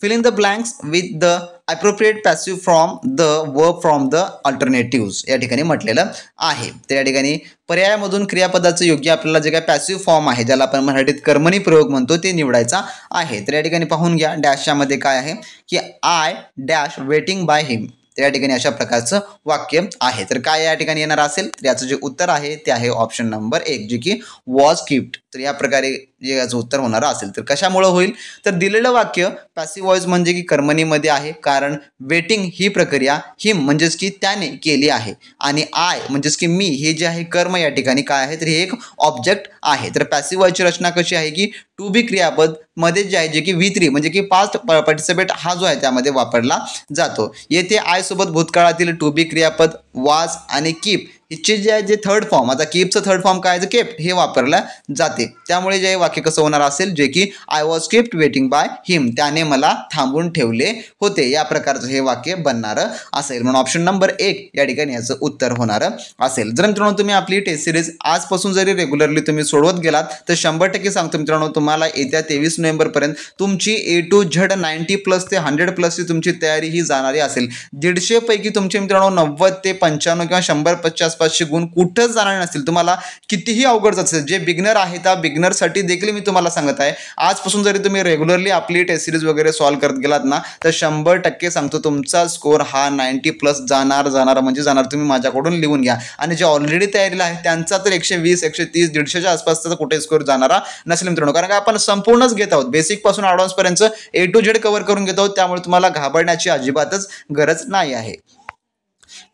fill in the blanks with the appropriate passive from the verb from the alternatives या ठिकाणी म्हटलेलं आहे. तर या ठिकाणी पर्यायामधून क्रियापदाचं योग्य आपल्याला जे काही पॅसिव्ह फॉर्म आहे, ज्याला आपण मराठीत कर्मणी प्रयोग म्हणतो, ते निवडायचा आहे. तर या ठिकाणी पाहून घ्या, डॅशच्या मध्ये काय आहे, की I dash waiting by him. तर या ठिकाणी अशा प्रकारचं वाक्य आहे. तर काय या ठिकाणी येणार असेल, तर याचं जे उत्तर आहे ते आहे ऑप्शन नंबर 1 जे की वॉज कीप्ड. तर या प्रकारे जे याचं उत्तर होणार असेल तर कशामुळे होईल, तर दिलेलं वाक्य पॅसिव्ह वॉइस म्हणजे की कर्मणीमध्ये आहे, कारण वेटिंग ही प्रक्रिया हिम म्हणजेच की त्याने केली आहे आणि आय म्हणजेच की मी हे जे आहे कर्म या ठिकाणी काय आहे, तर हे एक ऑब्जेक्ट आहे. तर पॅसिव्ह वॉइसची रचना कशी आहे की टू बी क्रियापद मध्ये जे आहे जे की V3 म्हणजे की पास्ट पार्टिसिपेट हा जो आहे त्यामध्ये वापरला जातो. येथे आय सोबत भूतकाळातील टू बी क्रियापद वाज आणि कीप हिचे जे आहे जे थर्ड फॉर्म, आता कीपचं थर्ड फॉर्म काय आहे, केप्ट हे वापरलं जाते. त्यामुळे जे वाक्य कसं होणार असेल, जे की I was kept waiting by him, त्याने मला थांबून ठेवले होते, या प्रकारचं हे वाक्य बनणारं असेल. म्हणून ऑप्शन नंबर 1 या ठिकाणी याचं उत्तर होणार असेल. जर मित्रांनो तुम्ही आपली टेस्ट सिरीज आजपासून जरी रेग्युलरली तुम्ही सोडवत गेलात तर 100% सांगतो मित्रांनो तुम्हाला येत्या 23 नोव्हेंबरपर्यंत तुमची A to Z 90+ ते 100+ तुमची तयारी ही जाणारी असेल. 150 पैकी तुमचे मित्रांनो 90 ते 95 किंवा 100-50 गुण कुठंच जाणार नसतील. तुम्हाला कितीही अवघड असेल, जे बिगनर आहे त्या बिगनरसाठी देखील मी तुम्हाला सांगत आहे, आजपासून जरी तुम्ही रेग्युलरली आपली टेस्ट सिरीज वगैरे सॉल्व्ह करत गेलात ना तर 100% सांगतो तुमचा स्कोर हा 90+ जाणार म्हणजे जाणार. तुम्ही माझ्याकडून लिहून घ्या. आणि जे ऑलरेडी तयारीला आहे त्यांचा तर 120, 130, 150च्या आसपासचा कुठे स्कोर जाणारा नसेल मित्रांनो, कारण का आपण संपूर्णच घेत आहोत, बेसिक पासून ॲडव्हान्स पर्यंत A to Z कव्हर करून घेत आहोत. त्यामुळे तुम्हाला घाबरण्याची अजिबातच गरज नाही आहे.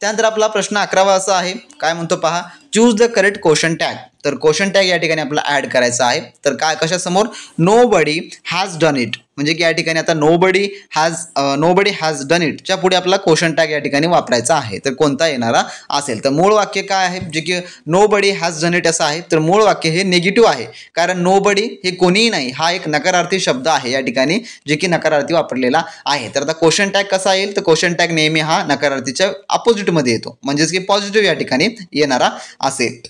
त्यानंतर आपला प्रश्न 11वा असा आहे, काय म्हणतो पहा, choose the correct question tag. तर क्वेश्चन टॅग या ठिकाणी आपल्याला ऍड करायचा आहे. तर काय कशासमोर, नोबडी हॅज डन इट, म्हणजे की या ठिकाणी आता नोबडी हॅज डन इट च्या पुढे आपला क्वेश्चन टॅग या ठिकाणी वापरायचा आहे. तर कोणता येणारा असेल, तर मूळ वाक्य काय आहे, जे की नोबडी हॅज डन इट असं आहे. तर मूळ वाक्य हे निगेटिव्ह आहे, कारण नोबडी हे कोणीही नाही हा एक नकारार्थी शब्द आहे या ठिकाणी, जे की नकारार्थी वापरलेला आहे. तर आता क्वेश्चन टॅग कसा येईल, तर क्वेश्चन टॅग नेहमी हा नकारार्थीच्या अपोजिट मध्ये येतो, म्हणजेच की पॉझिटिव्ह या ठिकाणी येणारा असेल.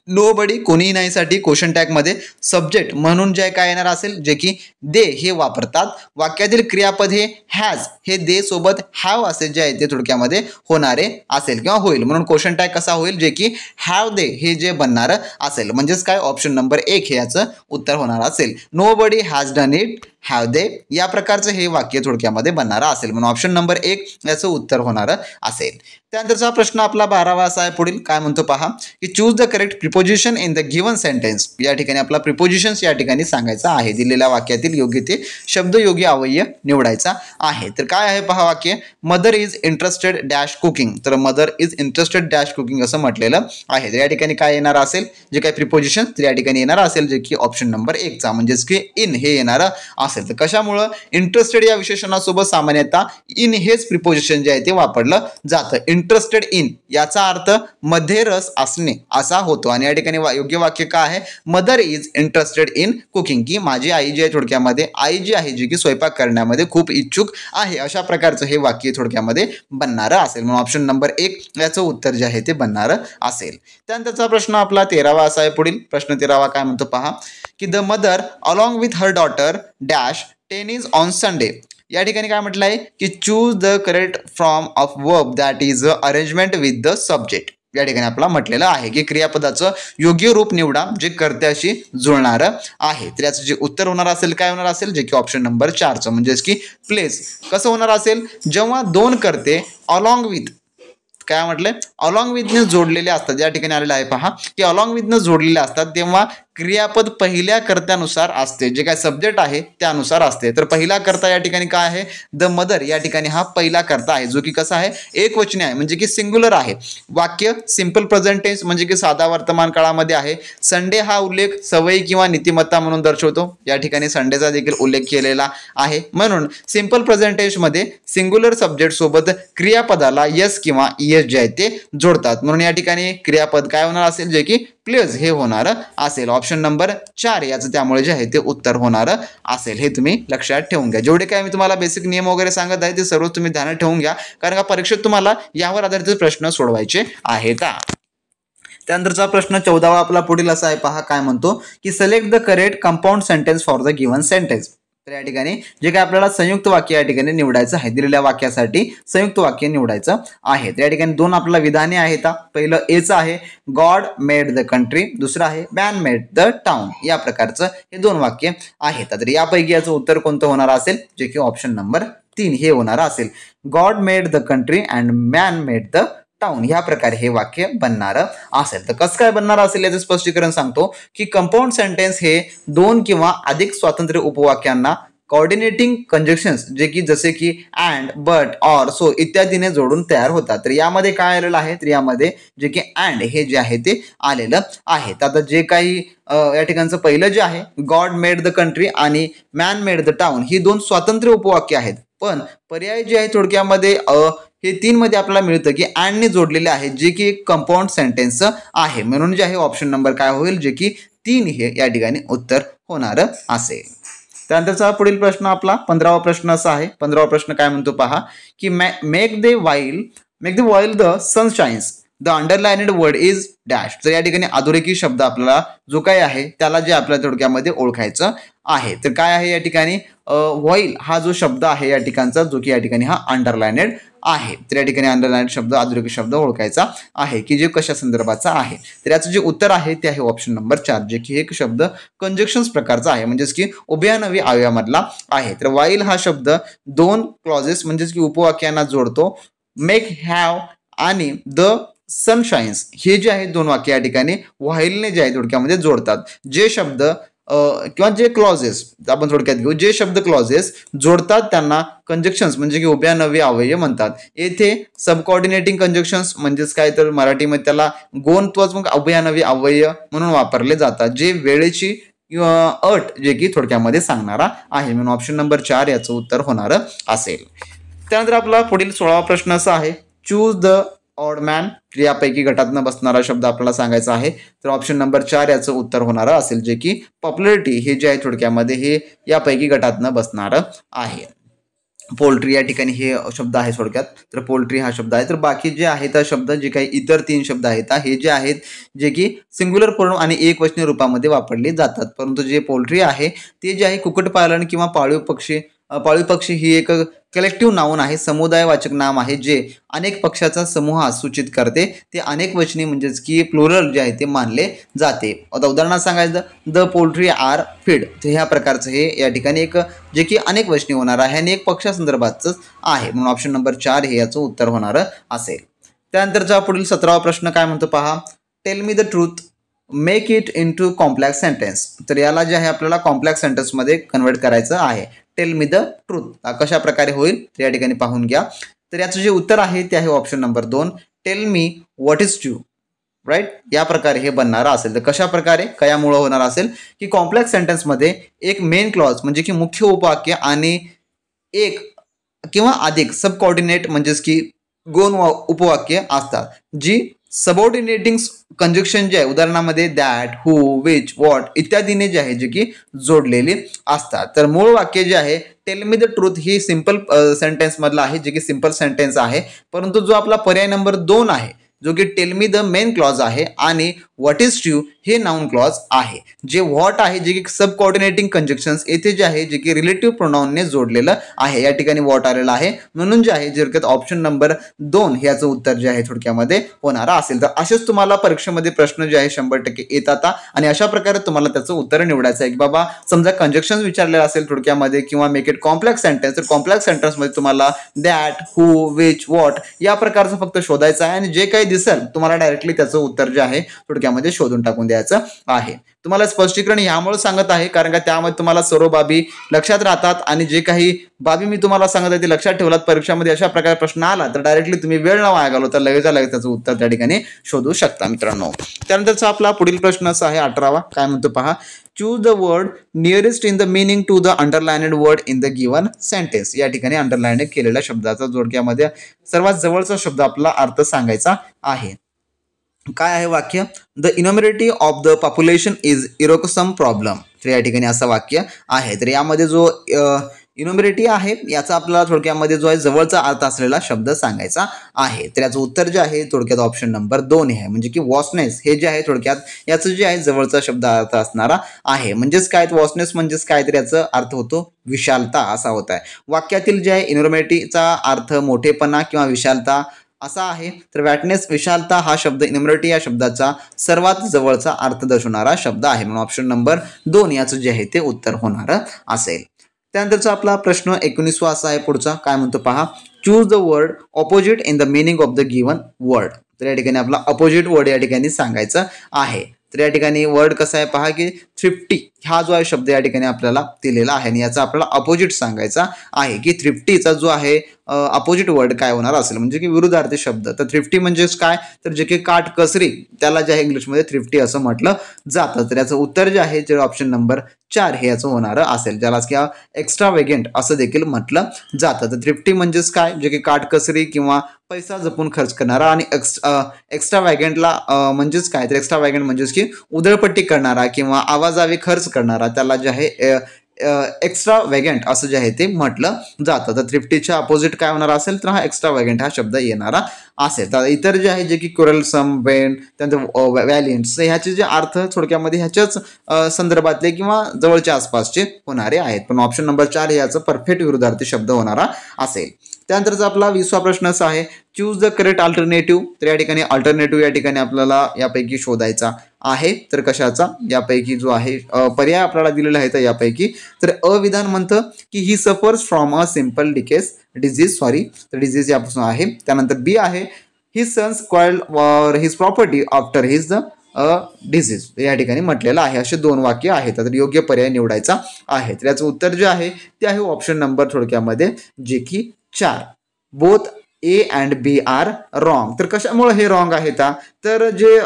नोबडी कोणीही नाही साठी क्वेश्चन टॅग मध्ये सब्जेक्ट म्हणून जे काय येणार असेल, जे की दे हे वापरतात. वाक्यातील क्रियापद हे हॅज हे दे सोबत हॅव असे जे आहे ते थोडक्यामध्ये होणारे असेल किंवा होईल. म्हणून क्वेश्चन टॅग कसा होईल, जे की हॅव दे हे जे बनणार असेल, म्हणजेच काय ऑप्शन नंबर 1 हे याचं उत्तर होणार असेल. Nobody has done it have they या प्रकारचं हे वाक्य थोडक्यामध्ये बनणारं असेल. म्हणून ऑप्शन नंबर 1 याचं उत्तर होणार असेल. त्यानंतरचा प्रश्न आपला 12वा असा आहे पुढील, काय म्हणतो पहा, की choose the correct preposition in the given sentence. या ठिकाणी आपला प्रिपोजिशन्स या ठिकाणी सांगायचा आहे. दिलेल्या वाक्यातील योग्य ते शब्दयोगी अवयव निवडायचा आहे. तर काय आहे पहा वाक्य, mother is interested dash cooking. तर mother is interested dash cooking असं म्हटलेलं आहे. तर या ठिकाणी काय येणार असेल, जे काही प्रिपोजिशन तर या ठिकाणी येणार असेल, जे की ऑप्शन नंबर 1 चा म्हणजेच की इन हे येणार असेल. तर कशामुळं, इंटरेस्टेड या विशेषणासोबत सामान्यतः इन हेच प्रिपोजिशन जे आहे ते वापरलं जातं. इंटरेस्टेड इन याचा अर्थ मध्ये रस असणे असा होतो. आणि या ठिकाणी योग्य वाक्य काय आहे, mother is interested in cooking, की माझी आई जी आहे थोडक्यामध्ये आई जी आहे जी की स्वयंपाक करण्यामध्ये खूप इच्छुक आहे, अशा प्रकारचं हे वाक्य थोडक्यामध्ये बनणारं असेल. म्हणून ऑप्शन नंबर 1 याचं उत्तर जे आहे ते बनणारं असेल. त्यानंतरचा प्रश्न आपला 13वा असा आहे पुढील प्रश्न 13वा काय म्हणतो पहा, की the mother along with her daughter dash tennis on Sunday. या ठिकाणी काय म्हटलं आहे, की choose the correct form of verb that is arrangement with the subject. या ठिकाणी आपला म्हटलेलं आहे की क्रियापदाचं योग्य रूप निवडा जे कर्त्याशी जुळणारं आहे. तर याचं जे उत्तर होणार असेल काय होणार असेल, जे की ऑप्शन नंबर 4चं म्हणजेच की प्लेस. कसं होणार असेल, जेव्हा दोन कर्ते अलॉंग विथ काय म्हटलंय, अलॉंग विथने जोडलेले असतात. या ठिकाणी आलेलं आहे पहा, की अलॉंग विथने जोडलेले असतात तेव्हा क्रियापद पहिल्या कर्त्यानुसार असते, जे काय सब्जेक्ट आहे त्यानुसार असते. तर पहिला कर्ता या ठिकाणी काय आहे, द मदर या ठिकाणी हा पहिला कर्ता आहे, जो की कसा आहे, एकवचनी आहे, म्हणजे की सिंग्युलर आहे. वाक्य सिंपल प्रेझेंट टेन्स म्हणजे की साधा वर्तमान काळामध्ये आहे. संडे हा उल्लेख सवयी किंवा नीतिमत्ता म्हणून दर्शवतो. या ठिकाणी संडेचा देखील उल्लेख केलेला आहे. म्हणून सिंपल प्रेझेंट टेन्स मध्ये सिंग्युलर सब्जेक्ट सोबत क्रियापदाला यस किंवा ईएस जे आहे ते जोडतात. म्हणून या ठिकाणी क्रियापद काय होणार असेल, जे की प्लेज हे होणार असेल. ऑप्शन नंबर 4 याचं त्यामुळे जे आहे ते उत्तर होणार असेल. हे तुम्ही लक्षात ठेवून घ्या. जेवढे काय मी तुम्हाला बेसिक नियम वगैरे सांगत आहे ते सर्व तुम्ही ध्यानात ठेवून घ्या, कारण का परीक्षेत तुम्हाला यावर आधारित प्रश्न सोडवायचे आहेत. त्यानंतरचा प्रश्न 14वा आपला पुढील असा आहे पहा, काय म्हणतो, की select the correct compound sentence for the given sentence. तर या ठिकाणी जे काय आपल्याला संयुक्त वाक्य या ठिकाणी निवडायचं आहे, दिलेल्या वाक्यासाठी संयुक्त वाक्य निवडायचं आहे. तर या ठिकाणी दोन आपल्याला विधाने आहेत. पहिलं एचं आहे, गॉड मेड द कंट्री, दुसरं आहे मॅन मेड द टाउन. या प्रकारचं हे दोन वाक्य आहेत. तर यापैकी याचं उत्तर कोणतं होणार असेल, जे की ऑप्शन नंबर 3 हे होणार असेल. God made the country and man made the town, ह्या प्रकारे हे वाक्य बनणार असेल. तर कसं काय बनणार असेल याचं स्पष्टीकरण सांगतो की कंपाऊंड सेंटेन्स हे 2 किंवा अधिक स्वतंत्र उपवाक्यांना कोऑर्डिनेटिंग कंजक्शन्स जे की जसे की अँड, बट, ऑर, सो इत्यादीने जोडून तयार होतात. तर यामध्ये काय आलेलं आहे, तर यामध्ये जे की अँड हे जे आहे ते आलेलं आहे. तर आता जे काही या ठिकाणचं पहिलं जे आहे गॉड मेड द कंट्री आणि मॅन मेड द टाउन ही 2 स्वतंत्र उपवाक्य आहेत, पण पर्याय जे आहे थोडक्यामध्ये हे 3 मध्ये आपल्याला मिळतं की अँडने जोडलेले आहे जे की एक कंपाऊंड सेंटेन्स आहे. म्हणून जे आहे ऑप्शन नंबर काय होईल, जे की 3 हे या ठिकाणी उत्तर होणार असेल. त्यानंतरचा पुढील प्रश्न आपला 15वा प्रश्न असा आहे. 15वा प्रश्न काय म्हणतो पहा की make the while the sun shines the underlined word is dash. तर या ठिकाणी अधोरेखित शब्द आपल्याला जो काय आहे त्याला जे आपल्या थोडक्यामध्ये ओळखायचं आहे. तर काय आहे या ठिकाणी व्हाईल हा जो शब्द आहे या ठिकाणचा जो की या ठिकाणी हा अंडरलाइन्ड आहे. तर या ठिकाणी अंडरलाइन्ड शब्द अधोरेखित शब्द ओळखायचा आहे की जे कशा संदर्भाचा आहे. तर याचं जे उत्तर आहे ते आहे ऑप्शन नंबर 4 जे की एक शब्द कंजक्शन्स प्रकारचा आहे, म्हणजेच की उभयान्वयी अवयवामधला आहे. तर वाईल हा शब्द 2 क्लॉजेस म्हणजेच की उपवाक्यांना जोडतो. मेक, हॅव आणि द सनशाइन्स हे जे आहे 2 वाक्य या ठिकाणी व्हाईलने जे आहे थोडक्यामध्ये जोडतात. जे शब्द किंवा जे क्लॉजेस आपण थोडक्यात घेऊ, जे शब्द क्लॉजेस जोडतात त्यांना कंजक्शन्स म्हणजे की उभयान्वयी अव्यय म्हणतात. येथे सबकॉर्डिनेटिंग कंजक्शन्स म्हणजेच काय तर मराठीमध्ये त्याला गोणत्वात्मक उभयान्वयी अव्यय म्हणून वापरले जातात, जे वेळेची अट जे की थोडक्यामध्ये सांगणारा आहे. म्हणून ऑप्शन नंबर 4 याचं उत्तर होणार असेल. त्यानंतर आपला पुढील 16वा प्रश्न असा आहे, चूज द ऑड मॅन. यापैकी गटातनं बसणारा शब्द आपल्याला सांगायचा आहे. तर ऑप्शन नंबर 4 याचं उत्तर होणार असेल, जे की पॉप्युलरिटी हे जे आहे थोडक्यामध्ये हे यापैकी गटातनं बसणार आहे. पोल्ट्री या ठिकाणी हे शब्द आहे थोडक्यात, तर पोल्ट्री हा शब्द आहे. तर बाकी जे आहेत शब्द जे काही इतर 3 शब्द आहेत हे जे आहेत जे की सिंग्युलर फॉर्म आणि एकवचनी रूपामध्ये वापरले जातात, परंतु जे पोल्ट्री आहे ते जे आहे कुक्कुटपालन किंवा पाळीव पक्षी ही एक कलेक्टिव्ह नाऊन आहे, समुदायवाचक नाम आहे जे अनेक पक्षाचा समूह सूचित करते. ते अनेक वचनी म्हणजेच की प्लुरल जे आहे ते मानले जाते. आता उदाहरणार्थ सांगायचं द पोल्ट्री आर फीड, तर ह्या प्रकारचं हे या ठिकाणी एक जे की अनेक वचनी होणार आहे आणि एक पक्षासंदर्भातच आहे. म्हणून ऑप्शन नंबर 4 हे याचं उत्तर होणार असेल. त्यानंतरचा पुढील 17वा प्रश्न काय म्हणतो पहा, tell me the truth make it into complex sentence. तर याला जे आहे आपल्याला कॉम्प्लेक्स सेंटेन्समध्ये कन्वर्ट करायचं आहे. टेल मी द ट्रूथ कशा प्रकारे होईल तर या ठिकाणी पाहून घ्या. तर याचं जे उत्तर आहे ते आहे option number 2 tell me what is true. Right, या प्रकारे हे बनणार असेल. तर कशा प्रकारे कयामुळे होणार असेल की कॉम्प्लेक्स सेंटेन्समध्ये एक मेन क्लॉज म्हणजे की मुख्य उपवाक्य आणि एक किंवा अधिक सब कोऑर्डिनेट म्हणजेच की गोन उपवाक्य असतात, जी सबऑर्डिनेटिंग कंजक्शन जे आहे उदाहरणामध्ये दॅट, हू, विच, व्हॉट इत्यादीने जे आहे जे की जोडलेली असतात. तर मूळ वाक्य जे आहे tell me the truth he simple sentence मधला आहे जे की सिंपल सेंटेन्स आहे, परंतु जो आपला पर्याय नंबर 2 आहे जो की tell me the main clause आहे आणि व्हॉट इज ट्रू हे नाउन क्लॉज आहे. जे व्हॉट आहे जे की सब कोऑर्डिनेटिंग कंजक्शन्स येथे जे आहे जे की रिलेटिव्ह प्रोनाउनने जोडलेलं आहे, या ठिकाणी व्हॉट आलेलं आहे, म्हणून जे आहे जे ऑप्शन नंबर 2 ह्याचं उत्तर जे आहे थोडक्यामध्ये होणार असेल. तर असेच तुम्हाला परीक्षेमध्ये प्रश्न जे आहे 100% येतात आणि अशा प्रकारे तुम्हाला त्याचं उत्तर निवडायचं आहे की बाबा समजा कंजक्शन्स विचारलेलं असेल थोडक्यामध्ये किंवा मेक इट कॉम्प्लेक्स सेंटेन्स, तर कॉम्प्लेक्स सेंटेन्समध्ये तुम्हाला दॅट, हू, विच, व्हॉट या प्रकारचं फक्त शोधायचं आहे आणि जे काही दिसेल तुम्हाला डायरेक्टली त्याचं उत्तर जे आहे थोडक्यामध्ये शोधून टाकून द्यायचं आहे. तुम्हाला स्पष्टीकरण यामुळे सांगत आहे कारण का त्यामध्ये तुम्हाला सर्व बाबी लक्षात राहतात आणि जे काही बाबी मी तुम्हाला सांगत आहे ते लक्षात ठेवलात, परीक्षेमध्ये अशा प्रकारे प्रश्न आला तर डायरेक्टली तुम्ही वेळ न वाया घालवता लगेच त्याचं उत्तर त्या ठिकाणी शोधू शकता मित्रांनो. त्यानंतरचा आपला पुढील प्रश्न असा आहे 18वा, काय म्हणतो पहा, choose the word nearest in the meaning to the underlined word in the given sentence. या ठिकाणी अंडरलाइन्ड केलेल्या शब्दाचा जोडक्यामध्ये सर्वात जवळचा शब्द आपला अर्थ सांगायचा आहे. काय आहे वाक्य, the enormity of the population is irksome problem. तर या ठिकाणी असं वाक्य आहे. तर यामध्ये जो इनॉमिरेटी आहे याचा आपल्याला थोडक्यामध्ये जो आहे जवळचा अर्थ असलेला शब्द सांगायचा आहे. तर याचं उत्तर जे आहे थोडक्यात ऑप्शन नंबर 2 आहे, म्हणजे की वॉसनेस हे जे आहे थोडक्यात याचं जे आहे जवळचा शब्द अर्थ असणारा आहे. म्हणजेच काय, वॉसनेस म्हणजेच काय तर याचा अर्थ होतो विशालता असा होत आहे. वाक्यातील जे आहे इनॉमिरेटीचा अर्थ मोठेपणा किंवा विशालता असा आहे. तर वॅटनेस विशालता हा शब्द इनॉमिरेटी या शब्दाचा सर्वात जवळचा अर्थ दर्शवणारा शब्द आहे, म्हणून ऑप्शन नंबर 2 याचं जे आहे ते उत्तर होणार असेल. त्यानंतरचा आपला प्रश्न 19वा असा आहे पुढचा, काय म्हणतो पहा, choose the word opposite in the meaning of the given word. तर या ठिकाणी आपला अपोजिट वर्ड या ठिकाणी सांगायचं आहे. तर या ठिकाणी वर्ड कसा आहे पहा की थ्रिफ्टी हा जो आहे शब्द या ठिकाणी आपल्याला दिलेला आहे आणि याचा आपल्याला अपोजिट सांगायचा आहे की थ्रिफ्टीचा जो आहे अपोजिट वर्ड काय होणार असेल, म्हणजे की विरुद्धार्थी शब्द. तर थ्रिफ्टी म्हणजेच काय, तर जे की काटकसरी त्याला जे आहे इंग्लिशमध्ये थ्रिफ्टी असं म्हटलं जातं. तर याचं उत्तर जे आहे जे ऑप्शन नंबर 4 हे याचं होणारं असेल, ज्यालाच की एक्स्ट्रावेगंट असं देखील म्हटलं जातं. तर थ्रिफ्टी म्हणजेच काय, जे की काटकसरी किंवा पैसा जपून खर्च करणारा आणि एक्स्ट्रावॅगंटला म्हणजेच काय, तर एक्स्ट्रावॅगंट म्हणजेच की उधळपट्टी करणारा किंवा आवाजावे खर्च करणारा त्याला जे आहे एक्स्ट्रावॅगंट असं जे आहे ते म्हटलं जातं. तर थ्रिफ्टीच्या अपोजिट काय होणार असेल, तर हा एक्स्ट्रावॅगंट हा शब्द येणारा असेल. तर इतर जे आहे जे की क्युरलसम, वेन, त्यानंतर व्हॅलियंट्स, ह्याचे जे अर्थ थोडक्यामध्ये ह्याच्याच संदर्भातले किंवा जवळच्या आसपासचे होणारे आहेत. पण ऑप्शन नंबर 4 हे याचं परफेक्ट विरुद्धार्थी शब्द होणारा असेल. त्यानंतरचा आपला 20वा प्रश्न असा आहे, चूज द करेक्ट अल्टरनेटिव्ह. तर या ठिकाणी अल्टरनेटिव्ह या ठिकाणी आपल्याला यापैकी शोधायचा आहे. तर कशाचा, यापैकी जो आहे पर्याय आपल्याला दिलेला आहे तर यापैकी, तर अविधान म्हणतं की he suffers from a simple disease, तर डिझीज यापासून आहे. त्यानंतर बी आहे, his sons coiled his property after his disease. या ठिकाणी म्हटलेलं आहे. असे 2 वाक्य आहेत. तर योग्य पर्याय निवडायचा आहे. तर याचं उत्तर जे आहे ते आहे ऑप्शन नंबर थोडक्यामध्ये जे की 4. Both A and B are wrong. तर कशामुळे हे रॉंग आहे, तर जे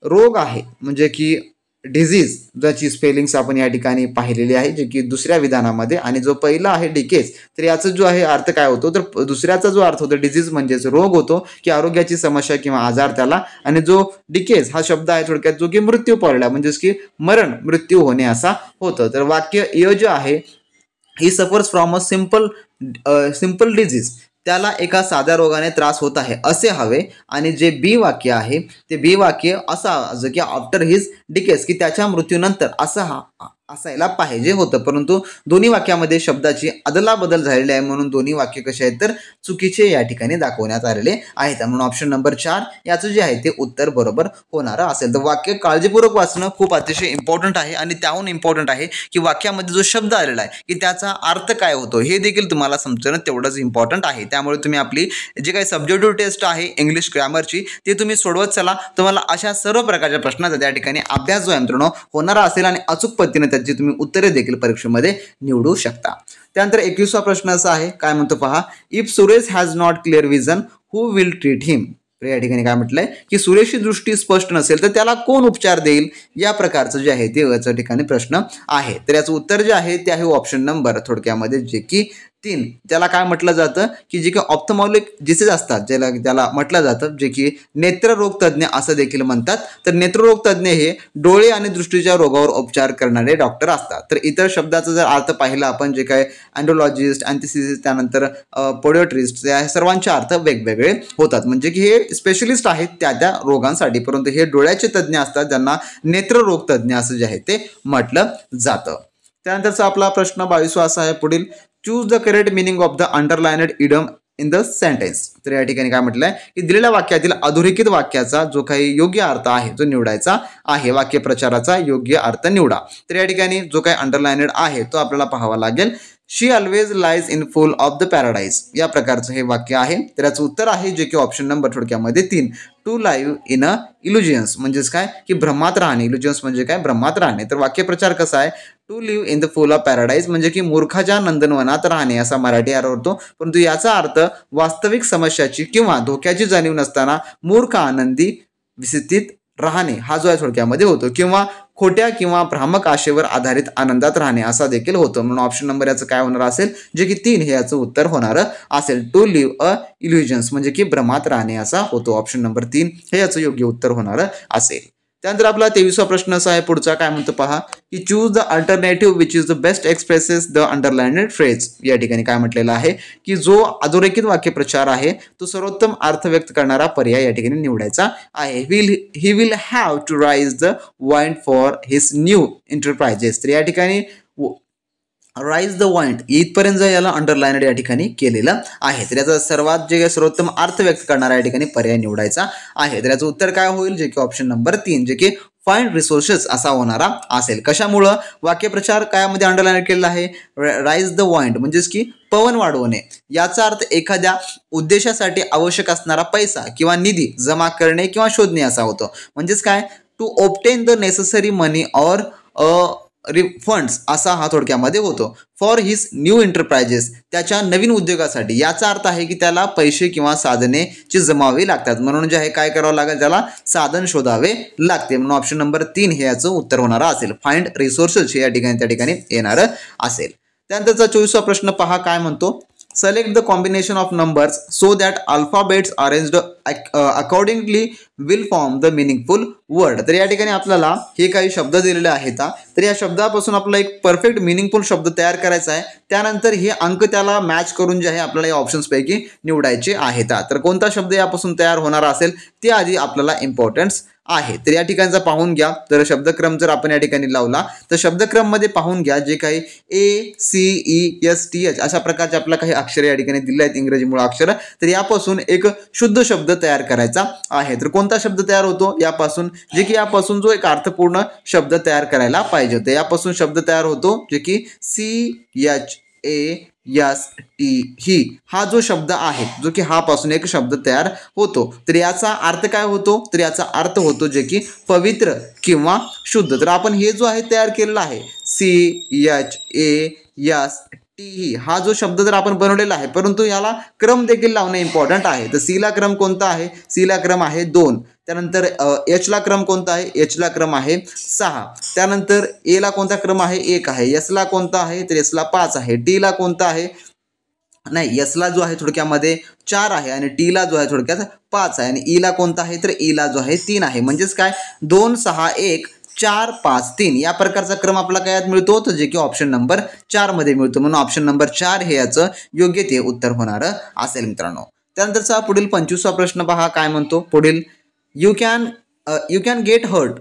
रोग आहे म्हणजे की डिझीज ज्याची स्पेलिंग्स आपण या ठिकाणी पाहिलेली आहे जे की दुसऱ्या विधानामध्ये, आणि जो पहिला आहे डिकेज, तर याचा जो आहे अर्थ काय होतो, तर दुसऱ्याचा जो अर्थ होतो डिझीज म्हणजेच रोग होतो की आरोग्याची समस्या किंवा आजार त्याला, आणि जो डिकेज हा शब्द आहे थोडक्यात जो की मृत्यू पडला म्हणजेच की मृत्यू होणे असा होतं. तर वाक्य ए जे आहे, ही suffers from a simple disease, त्याला एका साध्या रोगाने त्रास होत आहे असे हवे. आणि जे बी वाक्य आहे ते बी वाक्य असं की आफ्टर हिज डिकेस, की त्याच्या मृत्यूनंतर असं असायला पाहिजे होतं. परंतु दोन्ही वाक्यामध्ये शब्दाची अदलाबदल झालेली आहे म्हणून दोन्ही वाक्य कसे आहेत तर चुकीचे या ठिकाणी दाखवण्यात आलेले आहेत. म्हणून ऑप्शन नंबर 4 याचं जे आहे ते उत्तर बरोबर होणार असेल. तर वाक्य काळजीपूर्वक वाचणं खूप अतिशय इम्पॉर्टंट आहे. आणि त्याहून इम्पॉर्टंट आहे की वाक्यामध्ये जो शब्द आलेला आहे की त्याचा अर्थ काय होतो हे देखील तुम्हाला समजणं तेवढंच इम्पॉर्टंट आहे. त्यामुळे तुम्ही आपली जे काही सब्जेक्टिव्ह टेस्ट आहे इंग्लिश ग्रामरची ते तुम्ही सोडवत चला. तुम्हाला अशा सर्व प्रकारच्या प्रश्नांचा त्या ठिकाणी अभ्यास जो आहे मित्रांनो होणारा असेल आणि अचूक पद्धतीने त्याची तुम्ही उत्तरे देखील परीक्षेमध्ये निवडू शकता. त्यानंतर 21वा प्रश्न असा आहे, काय म्हणतो पहा, if Suresh has not clear vision who will treat him. तर या ठिकाणी काय म्हटलंय की सुरेशची दृष्टी स्पष्ट नसेल तर त्याला कोण उपचार देईल, या प्रकारचं जे आहे ते याच्या ठिकाणी प्रश्न आहे. तर याचं उत्तर जे आहे ते आहे ऑप्शन नंबर थोडक्यामध्ये जे की 3. त्याला काय म्हटलं जातं की जे की ऑप्थमॉलिक डिसीज असतात ज्याला म्हटलं जातं जे की नेत्ररोग तज्ज्ञ असं देखील म्हणतात. तर नेत्ररोग तज्ज्ञ हे डोळे आणि दृष्टीच्या रोगावर उपचार करणारे डॉक्टर असतात. तर इतर शब्दाचा जर अर्थ पाहिला आपण जे काय अँडोलॉजिस्ट, अँथिसिस्ट, त्यानंतर पोडियाट्रिस्ट, या सर्वांचे अर्थ वेगवेगळे होतात. म्हणजे की हे स्पेशलिस्ट आहेत त्या रोगांसाठी, परंतु हे डोळ्याचे तज्ज्ञ असतात ज्यांना नेत्ररोग तज्ज्ञ असं जे आहे ते म्हटलं जातं. त्यानंतरचा आपला प्रश्न 22वा असा आहे पुढील, choose the correct meaning of the underlined idem in the sentence. तर या ठिकाणी काय म्हटलंय की दिलेल्या वाक्यातील अधोरेखित वाक्याचा जो काही योग्य अर्थ आहे तो निवडायचा आहे. वाक्यप्रचाराचा योग्य अर्थ निवडा. तर या ठिकाणी जो काही अंडरलाइन्ड आहे तो आपल्याला पाहावा लागेल. She always lies in full of the paradise, या प्रकारचं हे वाक्य आहे. तर याचं उत्तर आहे जे की ऑप्शन नंबर थोडक्यामध्ये 3. टू लाईव्ह इन अ इल्युजन्स म्हणजेच काय की भ्रमात राहणे. इल्युजन्स म्हणजे काय, भ्रमात राहणे. तर वाक्यप्रचार कसा आहे, to live in the fool of paradise म्हणजे की मूर्खाच्या नंदनवनात राहणे असा मराठी अर्थ होतो. परंतु याचा अर्थ वास्तविक समस्याची किंवा धोक्याची जाणीव नसताना मूर्ख आनंदी विस्थितीत राहणे हा जो आहे थोडक्यामध्ये होतो, किंवा खोट्या किंवा भ्रामक आशेवर आधारित आनंदात राहणे असा देखील होतो. म्हणून ऑप्शन नंबर याचं काय होणार असेल जे की 3 हे याचं उत्तर होणार असेल. टू लिव्ह अ इल्युजन्स म्हणजे की भ्रमात राहणे असा होतो. ऑप्शन नंबर 3 हे याचं योग्य उत्तर होणार असेल. त्यानंतर आपला 23वा प्रश्न असा आहे पुढचा, काय म्हणतो पहा की choose the alternative which is the best expresses the underlined phrase. या ठिकाणी काय म्हटलेलं आहे की जो अधोरेखित वाक्यप्रचार आहे तो सर्वोत्तम अर्थ व्यक्त करणारा पर्याय या ठिकाणी निवडायचा आहे. He will have to raise the wind for his new enterprises. तर या ठिकाणी राईज द वाइंड इथपर्यंत याला अंडरलाइन्ड या ठिकाणी केलेलं आहे. तर याचा सर्वोत्तम अर्थ व्यक्त करणारा या ठिकाणी पर्याय निवडायचा आहे. तर याचं उत्तर काय होईल जे की ऑप्शन नंबर 3 जे की फाइंड रिसोर्सेस असा होणारा असेल. कशामुळं वाक्यप्रचार कायामध्ये अंडरलाईन केलेला आहे, राईज द वाइंड म्हणजेच की पवन वाढवणे. याचा अर्थ एखाद्या उद्देशासाठी आवश्यक असणारा पैसा किंवा निधी जमा करणे किंवा शोधणे असा होतो. म्हणजेच काय, to obtain the necessary money or funds असा हा थोडक्यामध्ये होतो. फॉर हिज न्यू एंटरप्राइजेस त्याच्या नवीन उद्योगासाठी. याचा अर्थ आहे की त्याला पैसे किंवा साधनेची जमावी लागतात, म्हणून जे आहे काय करावं लागेल, त्याला साधन शोधावे लागते. म्हणून ऑप्शन नंबर 3 हे याचं उत्तर होणार असेल. फाइंड रिसोर्सेस हे या ठिकाणी त्या ठिकाणी येणार असेल. त्यानंतरचा 24वा प्रश्न पहा काय म्हणतो. Select the combination of numbers so that alphabets arranged accordingly will form the meaningful word. तर या ठिकाणी आपल्याला हे काही शब्द दिलेले आहेत. तर या शब्दापासून आपल्याला एक परफेक्ट मिनिंगफुल शब्द तयार करायचा आहे. त्यानंतर हे अंक त्याला मॅच करून जे आहे आपल्याला या ऑप्शन्सपैकी निवडायचे आहेत. तर कोणता शब्द यापासून तयार होणार असेल ते आधी आपल्याला इम्पॉर्टन्स आहे. तर या ठिकाणचा पाहून घ्या. तर शब्दक्रम जर आपण या ठिकाणी लावला तर शब्दक्रम मध्ये पाहून घ्या जे काही ACESTH अशा प्रकारचे आपल्याला काही अक्षरे या ठिकाणी दिले आहेत, इंग्रजी मुळाक्षर. तर यापासून एक शुद्ध शब्द तयार करायचा आहे. तर कोणता शब्द तयार होतो यापासून, जे की यापासून जो एक अर्थपूर्ण शब्द तयार करायला पाहिजे. तर यापासून शब्द तयार होतो जे की CHAST हा जो शब्द आहे, जो की हा पासून एक शब्द तयार होतो. तर याचा अर्थ काय होतो, तर याचा अर्थ होतो जे की पवित्र किंवा शुद्ध. तर आपण हे जो आहे तयार केलेला आहे CHAST हा जो शब्द जर आपण बनवलेला आहे, परंतु याला क्रम देखील लावणे इम्पॉर्टंट आहे. तर सी ला क्रम कोणता आहे, सी ला क्रम आहे 2. त्यानंतर एच ला क्रम कोणता आहे, एच ला क्रम आहे 6. त्यानंतर ए ला कोणता क्रम आहे, 1 आहे. एस ला कोणता आहे, तर एस ला 5 आहे. टी ला कोणता आहे, नाही एस ला जो आहे थोडक्यामध्ये 4 आहे आणि टी ला जो आहे थोडक्यात 5 आहे. आणि ई ला कोणता आहे, तर ई ला जो आहे 3 आहे. म्हणजेच काय 2 6 1 4 5 3 या प्रकारचा क्रम आपला काय मिळतो, तर जे की ऑप्शन नंबर 4 मध्ये मिळतो. म्हणून ऑप्शन नंबर 4 हे याचं योग्य ते उत्तर होणार असेल मित्रांनो. त्यानंतरचा पुढील 25वा प्रश्न पहा काय म्हणतो. पुढील you can get hurt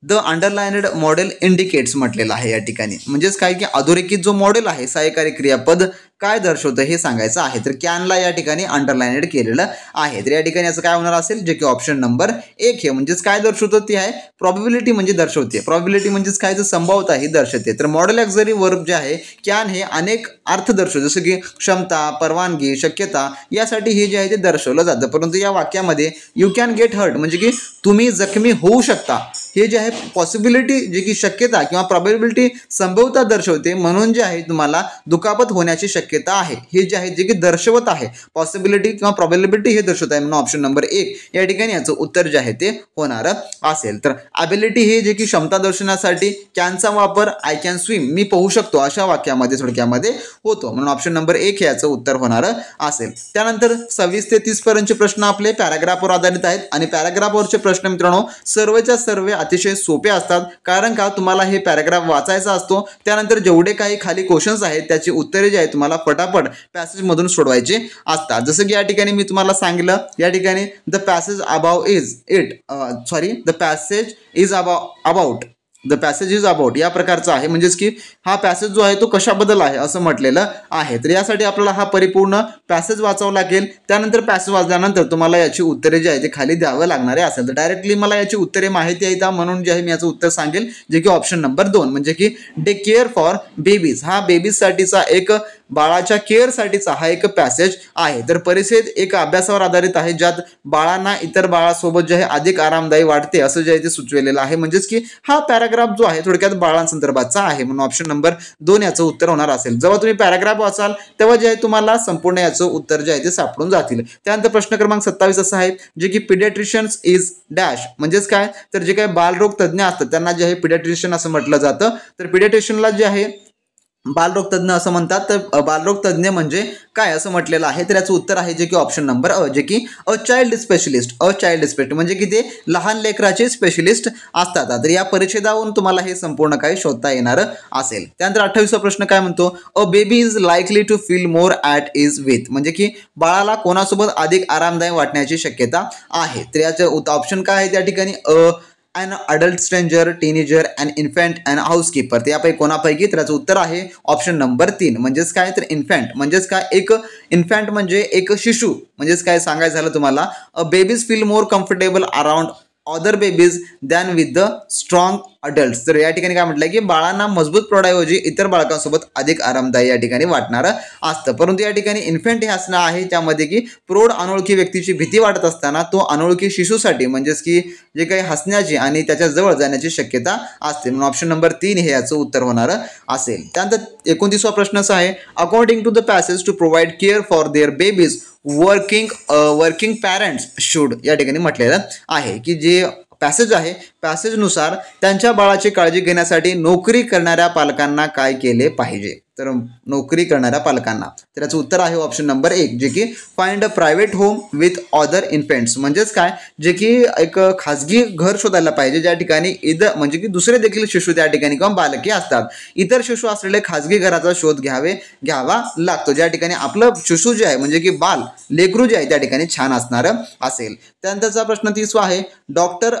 the underlined modal indicates म्हटलेलं आहे या ठिकाणी. म्हणजेच काय की अधोरेखित जो मॉडेल आहे सहाय्यकारी क्रियापद काय दर्शवतं हे सांगायचं आहे. तर कॅनला या ठिकाणी अंडरलाइन्ड केलेलं आहे. तर या ठिकाणी याचं काय होणार असेल, जे की ऑप्शन नंबर 1 हे. म्हणजेच काय दर्शवतं ते आहे प्रॉबिलिटी म्हणजे दर्शवते. प्रॉबिलिटी म्हणजेच काय, तर संभाव्यता ही दर्शवते. तर मॉडेल ऑक्झिलरी वर्ब जे आहे कॅन हे अनेक अर्थ दर्शवते, जसं की क्षमता, परवानगी, शक्यता यासाठी हे जे आहे ते दर्शवलं जातं. परंतु या वाक्यामध्ये यू कॅन गेट हर्ट म्हणजे की तुम्ही जखमी होऊ शकता हे जे आहे पॉसिबिलिटी, जे की शक्यता किंवा प्रॉबिलिटी संभाव्यता दर्शवते. म्हणून जे आहे तुम्हाला दुखापत होण्याची शक्यता आहे हे जे आहे जे की दर्शवत आहे. पॉसिबिलिटी किंवा प्रॉबिलिटी हे दर्शवत आहे. म्हणून ऑप्शन नंबर 1 या ठिकाणी याचं उत्तर जे आहे ते होणार असेल. तर ॲबिलिटी हे जे की क्षमता दर्शवण्यासाठी कॅनचा वापर आय कॅन स्विम मी पोहू शकतो अशा वाक्यामध्ये थोडक्यामध्ये होतो. म्हणून ऑप्शन नंबर 1 हे याचं उत्तर होणार असेल. त्यानंतर 26 ते 30 पर्यंतचे प्रश्न आपले पॅराग्राफवर आधारित आहेत. आणि पॅराग्राफवरचे प्रश्न मित्रांनो सर्वच्या सर्व अतिशय सोपे असतात. कारण का तुम्हाला हे पॅराग्राफ वाचायचा असतो. त्यानंतर जेवढे काही खाली क्वेश्चन्स आहेत त्याची उत्तरे जी आहेत तुम्हाला फटाफट पॅसेज मधून सोडवायचे असतात. जसं की या ठिकाणी मी तुम्हाला सांगितलं, या ठिकाणी द पॅसेज इज अबाउट या प्रकारचा आहे. म्हणजेच की हा पॅसेज जो आहे तो कशाबद्दल आहे असं म्हटलेलं आहे. तर यासाठी आपल्याला हा परिपूर्ण पॅसेज वाचावं लागेल. त्यानंतर पॅसेज वाचल्यानंतर तुम्हाला याची उत्तरे जे आहे ते खाली द्यावं लागणारे असेल. तर डायरेक्टली मला याची उत्तरे माहिती आहेत म्हणून जे आहे मी याचं उत्तर सांगेल, जे की ऑप्शन नंबर 2 म्हणजे की डे केअर फॉर बेबीज हा बेबीजसाठीचा एक बाळाच्या केअरसाठीचा हा एक पॅसेज आहे. तर परिच्छेद एक अभ्यासावर आधारित आहे, ज्यात बाळांना इतर बाळासोबत जे आहे अधिक आरामदायी वाटते असं जे आहे ते सुचवलेलं आहे. म्हणजेच की हा पॅराग्राफ जो आहे थोडक्यात बाळांसंदर्भातचा आहे. म्हणून ऑप्शन नंबर 2 याचं उत्तर होणार असेल. जेव्हा तुम्ही पॅराग्राफ वाचाल तेव्हा जे आहे तुम्हाला संपूर्ण याचं उत्तर जे आहे ते सापडून जातील. त्यानंतर प्रश्न क्रमांक 27 असा आहे, जे की पिडियाट्रिशियन्स इज डॅश म्हणजेच काय, तर जे काही बालरोग तज्ज्ञ असतात त्यांना जे आहे पिडियाट्रिशियन असं म्हटलं जातं. तर पिडियाट्रिशियनला जे आहे बालरोग तज्ञ असं म्हणतात. तर बालरोग तज्ञ म्हणजे काय असं म्हटलेलं आहे. तर याचं उत्तर आहे जे की ऑप्शन नंबर अ, जे की अ चाइल्ड स्पेशलिस्ट म्हणजे की ते लहान लेकराचे स्पेशलिस्ट असतात. तर या परिच्छेदावरून तुम्हाला हे संपूर्ण काही शोधता येणार असेल. त्यानंतर 28वा प्रश्न काय म्हणतो, a baby is likely to feel more at ease with म्हणजे की बाळाला कोणासोबत अधिक आरामदायी वाटण्याची शक्यता आहे. तर याचं ऑप्शन काय आहे त्या ठिकाणी an adult stranger, teenager, an infant and housekeeper. तर यापैकी कोणापैकी, तर याचं उत्तर आहे ऑप्शन नंबर 3 म्हणजेच काय, तर इन्फॅन्ट म्हणजेच काय, एक इन्फॅन्ट म्हणजे एक शिशु. म्हणजेच काय सांगायचं झालं तुम्हाला, babies feel more comfortable around other babies than with the strong adult. तर या ठिकाणी काय म्हटलं की बाळांना मजबूत प्रौढाऐवजी इतर बाळकांसोबत अधिक आरामदायी या ठिकाणी वाटणारं असतं. परंतु या ठिकाणी इन्फंट हे असणं आहे त्यामध्ये की प्रौढ अनोळखी व्यक्तीची भीती वाटत असताना तो अनोळखी शिशूसाठी म्हणजेच की जे काही हसण्याची आणि त्याच्या जवळ जाण्याची शक्यता असते. म्हणून ऑप्शन नंबर 3 हे याचं उत्तर होणार असेल. त्यानंतर 29वा प्रश्न असा आहे, according to the passage to provide care for their babies working parents should या ठिकाणी म्हटलेलं आहे की जे पॅसेज आहे पॅसेजनुसार त्यांच्या बाळाची काळजी घेण्यासाठी नोकरी करणाऱ्या पालकांना काय केले पाहिजे. तर नोकरी करणाऱ्या पालकांना तर याचं उत्तर आहे ऑप्शन नंबर 1 जे की find a private home with other infants. म्हणजेच काय जे की एक खाजगी घर शोधायला पाहिजे ज्या ठिकाणी म्हणजे की दुसरे देखील शिशु त्या ठिकाणी किंवा बालके असतात. इतर शिशु असलेले खाजगी घराचा शोध घ्यावा लागतो ज्या ठिकाणी आपलं शिशु जे आहे म्हणजे की बाल लेकरू जे आहे त्या ठिकाणी छान असणार असेल. त्यानंतरचा प्रश्न 30वा आहे, डॉक्टर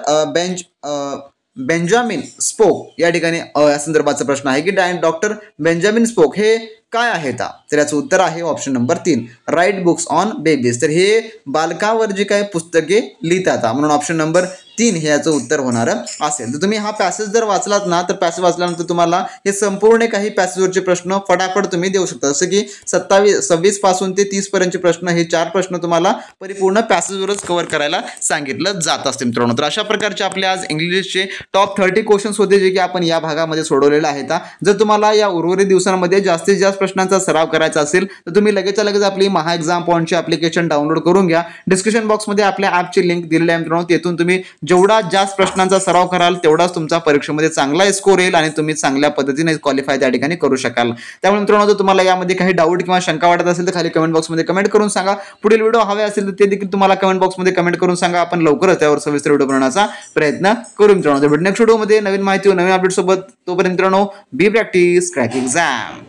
बेंजामिन स्पोक या ठिकाणी या संदर्भाचा प्रश्न आहे की डॉक्टर बेंजामिन स्पोक हे काय आहेत. तर याचं उत्तर आहे option number 3 write books on babies. तर हे बालकावर जे काही पुस्तके लिहितात म्हणून ऑप्शन नंबर 3 हे याचं उत्तर होणार असेल. तर तुम्ही हा पॅसेज जर वाचलात ना तर पॅसेज वाचल्यानंतर तुम्हाला हे संपूर्ण काही पॅसेजवरचे प्रश्न फटाफट तुम्ही देऊ शकता. जसं की 26 पासून ते 30 पर्यंतचे प्रश्न हे 4 प्रश्न तुम्हाला परिपूर्ण पॅसेजवरच कव्हर करायला सांगितलं जात असते मित्रांनो. तर अशा प्रकारचे आपले आज इंग्लिशचे टॉप 30 क्वेश्चन्स होते जे की आपण या भागामध्ये सोडवलेले आहेत. जर तुम्हाला या उर्वरित दिवसांमध्ये जास्तीत जास्त प्रश्नांचा सराव करायचा असेल तर तुम्ही लगेच आपली महा एक्झाम पॉइंटचे ॲप्लिकेशन डाउनलोड करून घ्या. डिस्क्रिप्शन बॉक्समध्ये आपल्या ॲपची लिंक दिलेली आहे मित्रांनो. तेथून तुम्ही जेवढा जास्त प्रश्नांचा सराव कराल तेवढाच तुमचा परीक्षेमध्ये चांगला स्कोर येईल आणि तुम्ही चांगल्या पद्धतीने क्वालिफाय त्या ठिकाणी करू शकाल. त्यामुळे मित्रांनो जर तुम्हाला यामध्ये काही डाऊट किंवा शंका वाटत असेल तर खाली कमेंट बॉक्समध्ये कमेंट करून सांगा. पुढील व्हिडिओ हवे असेल तर ते देखील तुम्हाला कमेंट बॉक्समध्ये कमेंट करून सांगा. आपण लवकरच त्यावर सविस्तर व्हिडिओ बनवण्याचा प्रयत्न करू मित्रांनो. नेक्स्ट व्हिडिओमध्ये नवीन माहिती नवीन अपडेट सोबत. तोपर्यंत मित्रांनो बी प्रॅक्टिस क्रॅक एक्झाम.